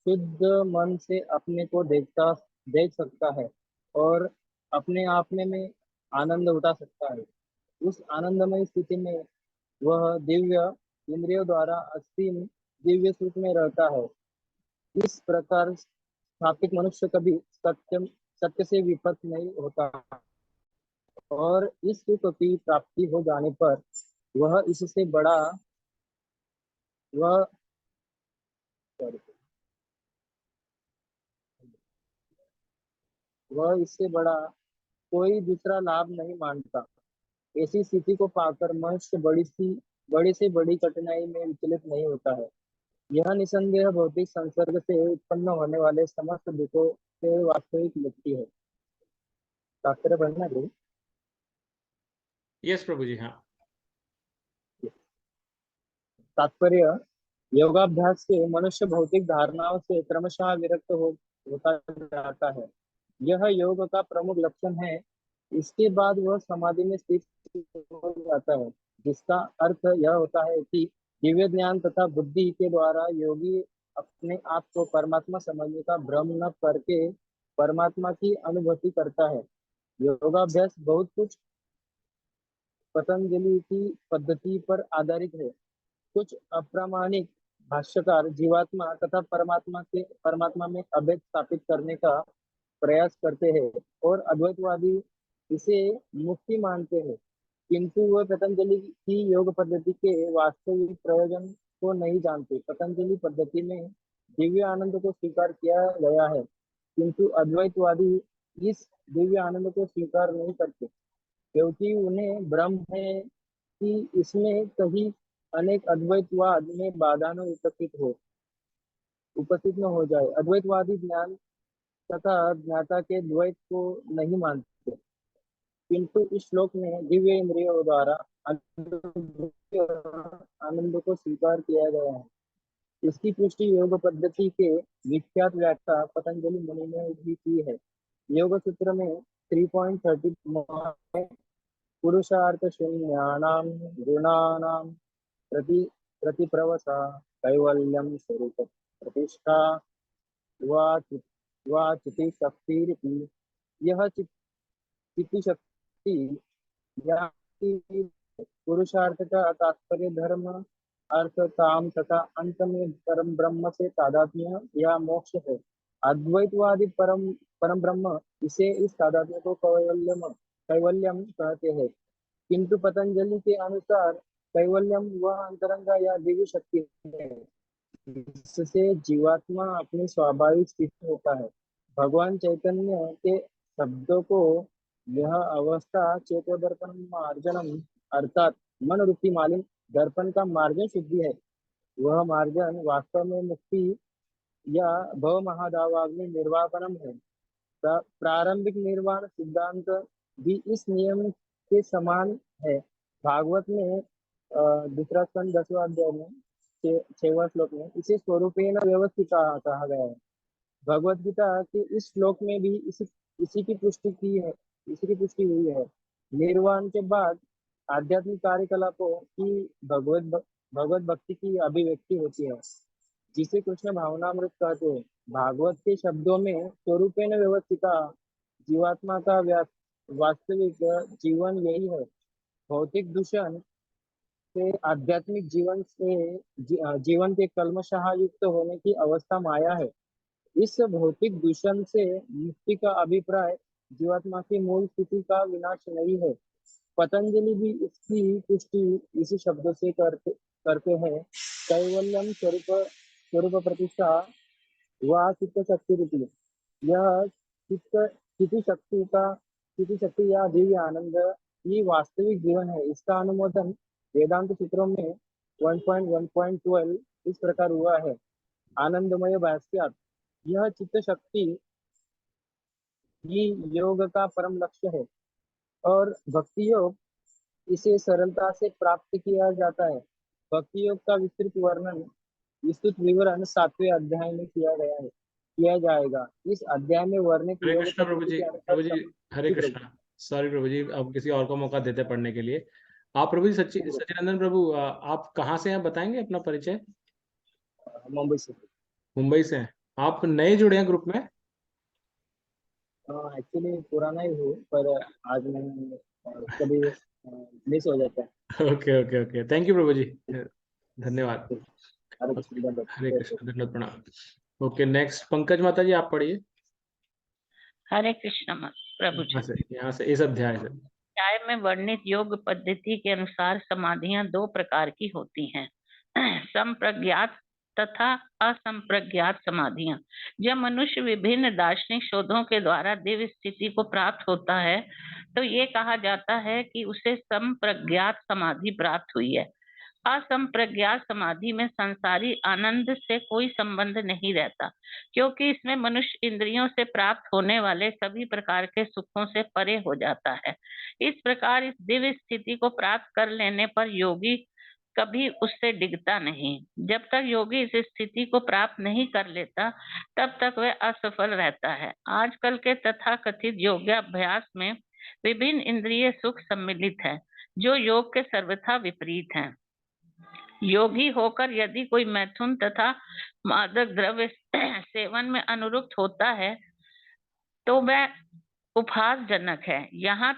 शुद्ध मन से अपने को देख सकता है और अपने आप में आनंद उठा सकता है। उस आनंदमय स्थिति में वह दिव्य इंद्रियों द्वारा असीम दिव्य सुख में रहता है। इस प्रकार स्थापित मनुष्य कभी सत्य से विपत नहीं होता और इस सुख की प्राप्ति हो जाने पर वह इससे बड़ा कोई दूसरा लाभ नहीं मानता। ऐसी स्थिति को पाकर मनुष्य बड़ी से बड़ी कठिनाई में विचलित नहीं होता है। यह निसंदेह भौतिक संसर्ग से उत्पन्न होने वाले समस्त दुखों से वास्तविक मुक्ति है। तात्पर्य पढ़ना गुरु। यस प्रभु जी, हाँ। तात्पर्य, योगाभ्यास से मनुष्य भौतिक धारणाओं से क्रमशः विरक्त होता जाता है। यह योग का प्रमुख लक्षण है। इसके बाद वह समाधि में स्थित हो जाता है, जिसका अर्थ यह होता है कि दिव्य ज्ञान तथा बुद्धि के द्वारा योगी अपने आप को परमात्मा समझने का भ्रम न करके परमात्मा की अनुभूति करता है। योगाभ्यास बहुत कुछ पतंजलि की पद्धति पर आधारित है। कुछ अप्रामाणिक भाष्यकार जीवात्मा तथा परमात्मा में अभेद स्थापित करने का प्रयास करते हैं और अद्वैतवादी इसे मुक्ति मानते हैं, किंतु वह पतंजलि की योग पद्धति के वास्तविक प्रयोजन को नहीं जानते। पतंजलि पद्धति में दिव्य आनंद को स्वीकार किया गया है, किंतु अद्वैतवादी इस दिव्य आनंद को स्वीकार नहीं करते, क्योंकि उन्हें भ्रम है कि इसमें कहीं अनेक अद्वैतवाद में बाधा न उपस्थित न हो जाए। अद्वैतवादी ज्ञान तथा ज्ञाता के द्वैत को नहीं मानते, किंतु इस श्लोक में दिव्य इंद्रियों द्वारा आनंद को स्वीकार किया गया है। इसकी पुष्टि योग पद्धति के विख्यात व्याख्या पतंजलि मुनि ने भी की है। योग सूत्र में 3.30 पुरुषार्थ शून्यानां गुणानां प्रतिप्रवसा कैवल्यं स्वरूप प्रतिष्ठा वा चिति शक्ति। यह चिति शक्ति या पुरुषार्थ का तात्पर्य धर्म अर्थ काम तथा अंत में परम ब्रह्म से तादात्म्य या मोक्ष है। अद्वैतवादी परम ब्रह्म इसे इस तादात्म्य को कैवल्यम कहते हैं, किंतु पतंजलि के अनुसार कैवल्यम वह अंतरंगा या दिव्य शक्ति है जिससे जीवात्मा अपनी स्वाभाविक स्थिति होता है। भगवान चैतन्य के शब्दों को यह अवस्था चेतोदर्पण मार्जनम अर्थात मन रूपी मालिन दर्पण का मार्जन शुद्धि है। वह मार्जन वास्तव में मुक्ति या भव महादावाग्नि निर्वापनम है। प्रारंभिक निर्वाण सिद्धांत भी इस नियम के समान है। भागवत में दूसरा स्कंद 10वां अध्याय में 6वां श्लोक में इसे स्वरूपेण व्यवस्थित कहा गया है। भगवत गीता के इस श्लोक में भी इसी की पुष्टि हुई है। निर्वाण के बाद आध्यात्मिक कार्यकलापों की भगवत भक्ति की अभिव्यक्ति होती है, जिसे कृष्ण भावनामृत कहते हैं। भागवत के शब्दों में स्वरूपेण व्यवस्थिता जीवात्मा का वास्तविक जीवन यही है। भौतिक दूषण से आध्यात्मिक जीवन के कल्मशः युक्त होने की अवस्था माया है। इस भौतिक दूषण से मुक्ति का अभिप्राय जीवात्मा की मूल स्थिति का विनाश नहीं है। पतंजलि भी इसकी पुष्टि इसी शब्दों से करते हैं। कैवल्यम स्वरूप प्रतिष्ठा व चित्त शक्ति रूपी। यह चित्त शक्ति या दिव्य आनंद ही वास्तविक जीवन है। इसका अनुमोदन वेदांत सूत्रों में 1.1.12 इस प्रकार हुआ है। आनंदमय भाष्यात यह चित्त शक्ति ही योग का परम लक्ष्य है और भक्ति योग इसे सरलता से प्राप्त किया जाता है। भक्ति योग का विस्तृत विवरण 7वें अध्याय में किया जाएगा। इस अध्याय में वर्णित हरे कृष्णा प्रभु जी हरे कृष्णा। सॉरी प्रभु जी, अब किसी और को मौका देते पढ़ने के लिए। आप प्रभु जी सच्चिदानंद प्रभु, आप कहाँ से हैं, बताएंगे अपना परिचय? मुंबई से हैं। आप नए जुड़े हैं ग्रुप में? एक्चुअली पुराना ही हूँ, पर आज मैं कभी मिस हो जाता है। ओके, थैंक यू प्रभु जी, धन्यवाद। हरे कृष्ण, धन्यवाद, प्रणाम। ओके, नेक्स्ट पंकज माता जी आप पढ़िए। हरे कृष्ण प्रभु जी। यहाँ से इस अध्याय से अध्याय में वर्णित योग पद्धति के अनुसार समाधियां 2 प्रकार की होती हैं, संप्रज्ञात तथा असंप्रज्ञात समाधियां। जब मनुष्य विभिन्न दार्शनिक शोधों के द्वारा दिव्य स्थिति को प्राप्त होता है तो ये कहा जाता है कि उसे संप्रज्ञात समाधि प्राप्त हुई है। असंप्रज्ञात समाधि में संसारी आनंद से कोई संबंध नहीं रहता, क्योंकि इसमें मनुष्य इंद्रियों से प्राप्त होने वाले सभी प्रकार के सुखों से परे हो जाता है। इस प्रकार इस दिव्य स्थिति को प्राप्त कर लेने पर योगी कभी उससे डिगता नहीं। जब तक योगी इस स्थिति को प्राप्त नहीं कर लेता तब तक वह असफल रहता है। आजकल के तथाकथित योगाभ्यास में विभिन्न इंद्रिय सुख सम्मिलित है जो योग के सर्वथा विपरीत हैं। योगी होकर यदि कोई मैथुन तथा मादक द्रव्य सेवन में अनुरक्त होता है तो वह उपहासजनक है। यहाँ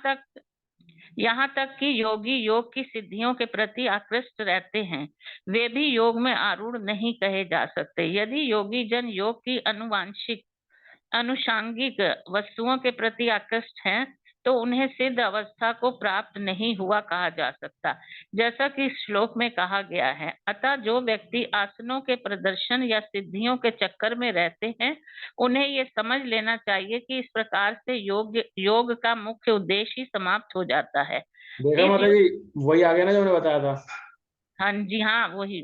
तक कि योगी योग की सिद्धियों के प्रति आकृष्ट रहते हैं, वे भी योग में आरूढ़ नहीं कहे जा सकते। यदि योगी जन योग की अनुषांगिक वस्तुओं के प्रति आकृष्ट हैं तो उन्हें सिद्ध अवस्था को प्राप्त नहीं हुआ कहा जा सकता, जैसा कि श्लोक में कहा गया है। अतः जो व्यक्ति आसनों के प्रदर्शन या सिद्धियों के चक्कर में रहते हैं उन्हें ये समझ लेना चाहिए कि इस प्रकार से योग का मुख्य उद्देश्य ही समाप्त हो जाता है। देखा माता जी, वही आ गया ना जो मैंने बताया था। हाँ जी, हाँ वही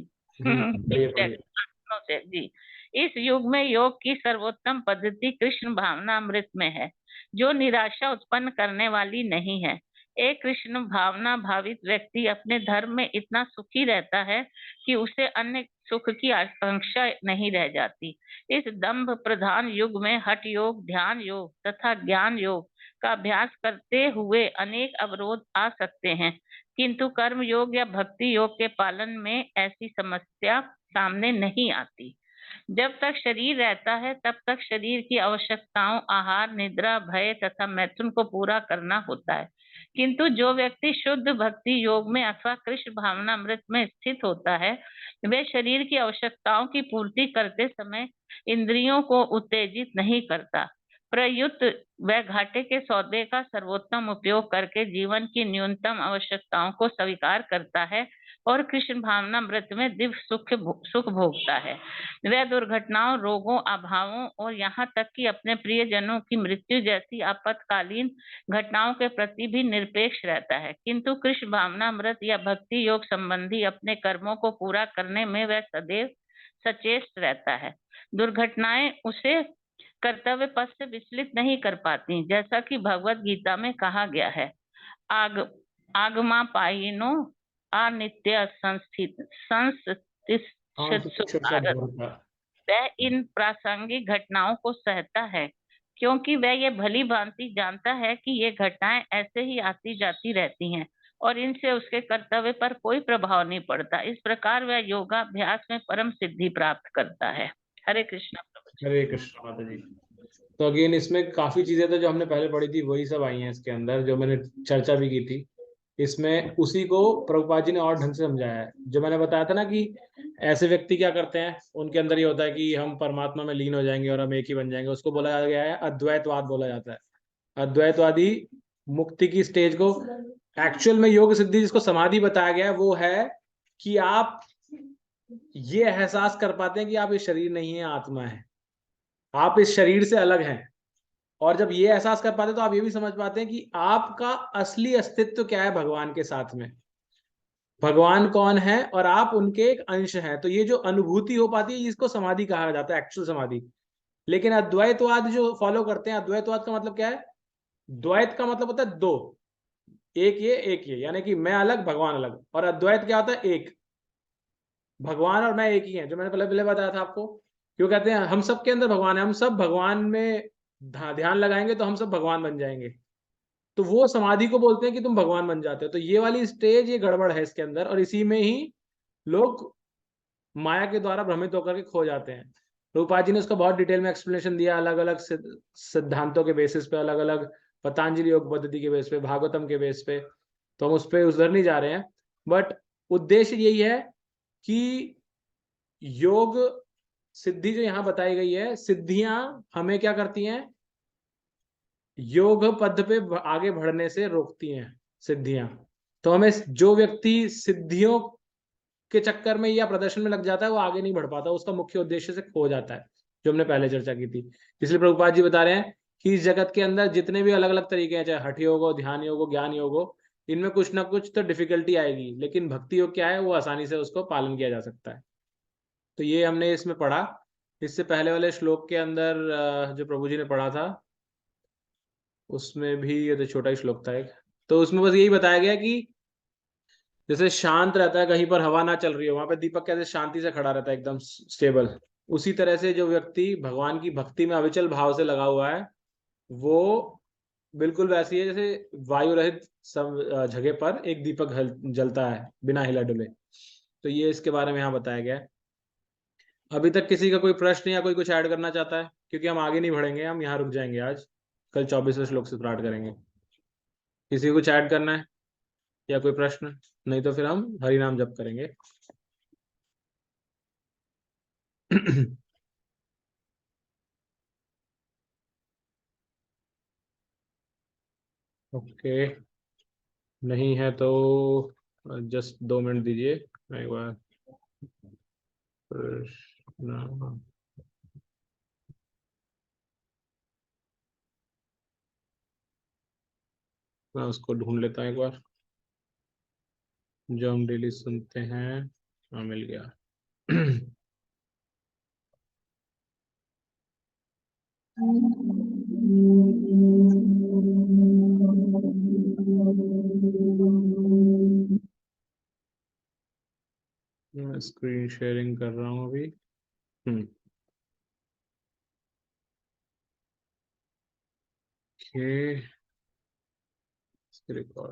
जी। इस युग में योग की सर्वोत्तम पद्धति कृष्ण भावना अमृत में है, जो निराशा उत्पन्न करने वाली नहीं है। एक कृष्ण भावना भावित व्यक्ति अपने धर्म में इतना सुखी रहता है कि उसे अन्य सुख की आकांक्षा नहीं रह जाती। इस दंभ प्रधान युग में हठ योग, ध्यान योग तथा ज्ञान योग का अभ्यास करते हुए अनेक अवरोध आ सकते हैं, किंतु कर्म योग या भक्ति योग के पालन में ऐसी समस्या सामने नहीं आती। जब तक शरीर रहता है तब तक शरीर की आवश्यकताओं, आहार, निद्रा, भय तथा मैथुन को पूरा करना होता है, किंतु जो व्यक्ति शुद्ध भक्ति योग में अथवा कृष्ण भावना अमृत में स्थित होता है वे शरीर की आवश्यकताओं की पूर्ति करते समय इंद्रियों को उत्तेजित नहीं करता। प्रयुक्त वह घाटे के सौदे का सर्वोत्तम उपयोग करके जीवन की न्यूनतम आवश्यकताओं को स्वीकार करता है और कृष्ण भावना अमृत में दिव्य सुख भोगता है। वह दुर्घटनाओं, रोगों, अभावों और यहाँ तक कि अपने प्रियजनों की मृत्यु जैसी आपातकालीन घटनाओं के प्रति भी निरपेक्ष रहता है, किंतु कृष्ण भावना अमृत या भक्ति योग संबंधी अपने कर्मों को पूरा करने में वह सदैव सचेत रहता है। दुर्घटनाएं उसे कर्तव्य पथ से विचलित नहीं कर पाती, जैसा कि भगवत गीता में कहा गया है। आगमा पाइनो अनित्य वह इन प्रासंगिक घटनाओं को सहता है क्योंकि वह ये भली भांति जानता है कि ये घटनाएं ऐसे ही आती जाती रहती हैं और इनसे उसके कर्तव्य पर कोई प्रभाव नहीं पड़ता। इस प्रकार वह योगाभ्यास में परम सिद्धि प्राप्त करता है। हरे कृष्णा। हरे कृष्ण माता जी। तो अगेन इसमें काफी चीजें तो जो हमने पहले पढ़ी थी वही सब आई हैं इसके अंदर, जो मैंने चर्चा भी की थी। इसमें उसी को प्रभुपाद जी ने और ढंग से समझाया है। जो मैंने बताया था ना कि ऐसे व्यक्ति क्या करते हैं, उनके अंदर ये होता है कि हम परमात्मा में लीन हो जाएंगे और हम एक ही बन जाएंगे, उसको बोला गया है अद्वैतवाद बोला जाता है। अद्वैतवादी मुक्ति की स्टेज को एक्चुअल में योग सिद्धि जिसको समाधि बताया गया है वो है कि आप ये एहसास कर पाते हैं कि आप इस शरीर नहीं है, आत्मा है, आप इस शरीर से अलग हैं। और जब ये एहसास कर पाते तो आप ये भी समझ पाते हैं कि आपका असली अस्तित्व क्या है भगवान के साथ में, भगवान कौन है और आप उनके एक अंश हैं। तो ये जो अनुभूति हो पाती है इसको समाधि कहा जाता है, एक्चुअल समाधि। लेकिन अद्वैतवाद जो फॉलो करते हैं, अद्वैतवाद का मतलब क्या है? द्वैत का मतलब होता है दो, एक ये, यानी कि मैं अलग भगवान अलग। और अद्वैत क्या होता है? एक, भगवान और मैं एक ही है, जो मैंने पहले बताया था आपको। क्यों कहते हैं हम सब के अंदर भगवान है, हम सब भगवान में ध्यान लगाएंगे तो हम सब भगवान बन जाएंगे। तो वो समाधि को बोलते हैं कि तुम भगवान बन जाते हो। तो ये वाली स्टेज ये गड़बड़ है इसके अंदर, और इसी में ही लोग माया के द्वारा भ्रमित होकर के खो जाते हैं। प्रभुपाद जी ने उसका बहुत डिटेल में एक्सप्लेनेशन दिया, अलग अलग सिद्धांतों के बेसिस पे, अलग अलग पतंजलि योग पद्धति के बेस पे, भागवतम के बेस पे। तो हम उस पर उधर नहीं जा रहे हैं, बट उद्देश्य यही है कि योग सिद्धि जो यहाँ बताई गई है, सिद्धियां हमें क्या करती हैं? योग पद पे आगे बढ़ने से रोकती हैं सिद्धियां। तो हमें जो व्यक्ति सिद्धियों के चक्कर में या प्रदर्शन में लग जाता है वो आगे नहीं बढ़ पाता, उसका मुख्य उद्देश्य से खो जाता है, जो हमने पहले चर्चा की थी। इसलिए प्रभुपाद जी बता रहे हैं कि इस जगत के अंदर जितने भी अलग अलग तरीके हैं, चाहे हठ योग हो, ध्यान योग हो, ज्ञान योग हो, इनमें कुछ ना कुछ तो डिफिकल्टी आएगी, लेकिन भक्ति योग क्या है वो आसानी से उसको पालन किया जा सकता है। तो ये हमने इसमें पढ़ा। इससे पहले वाले श्लोक के अंदर जो प्रभु जी ने पढ़ा था उसमें भी ये तो छोटा ही श्लोक था एक, तो उसमें बस यही बताया गया कि जैसे शांत रहता है, कहीं पर हवा ना चल रही हो, वहां पे दीपक कैसे शांति से खड़ा रहता है, एकदम स्टेबल। उसी तरह से जो व्यक्ति भगवान की भक्ति में अविचल भाव से लगा हुआ है, वो बिल्कुल वैसी है जैसे वायु रहित सब जगह पर एक दीपक जलता है बिना हिला डुले। तो ये इसके बारे में यहाँ बताया गया है। अभी तक किसी का कोई प्रश्न या कोई कुछ ऐड करना चाहता है? क्योंकि हम आगे नहीं बढ़ेंगे, हम यहाँ रुक जाएंगे आज। कल 24वें श्लोक से स्टार्ट करेंगे। किसी को कुछ ऐड करना है या कोई प्रश्न? नहीं तो फिर हम हरि नाम जप करेंगे। ओके, नहीं है तो जस्ट 2 मिनट दीजिए, मैं एक बार प्रश्न मैं उसको ढूंढ लेता हूँ एक बार, जो हम डेली सुनते हैं। हाँ, मिल गया। मैं स्क्रीन शेयरिंग कर रहा हूँ अभी। Okay, record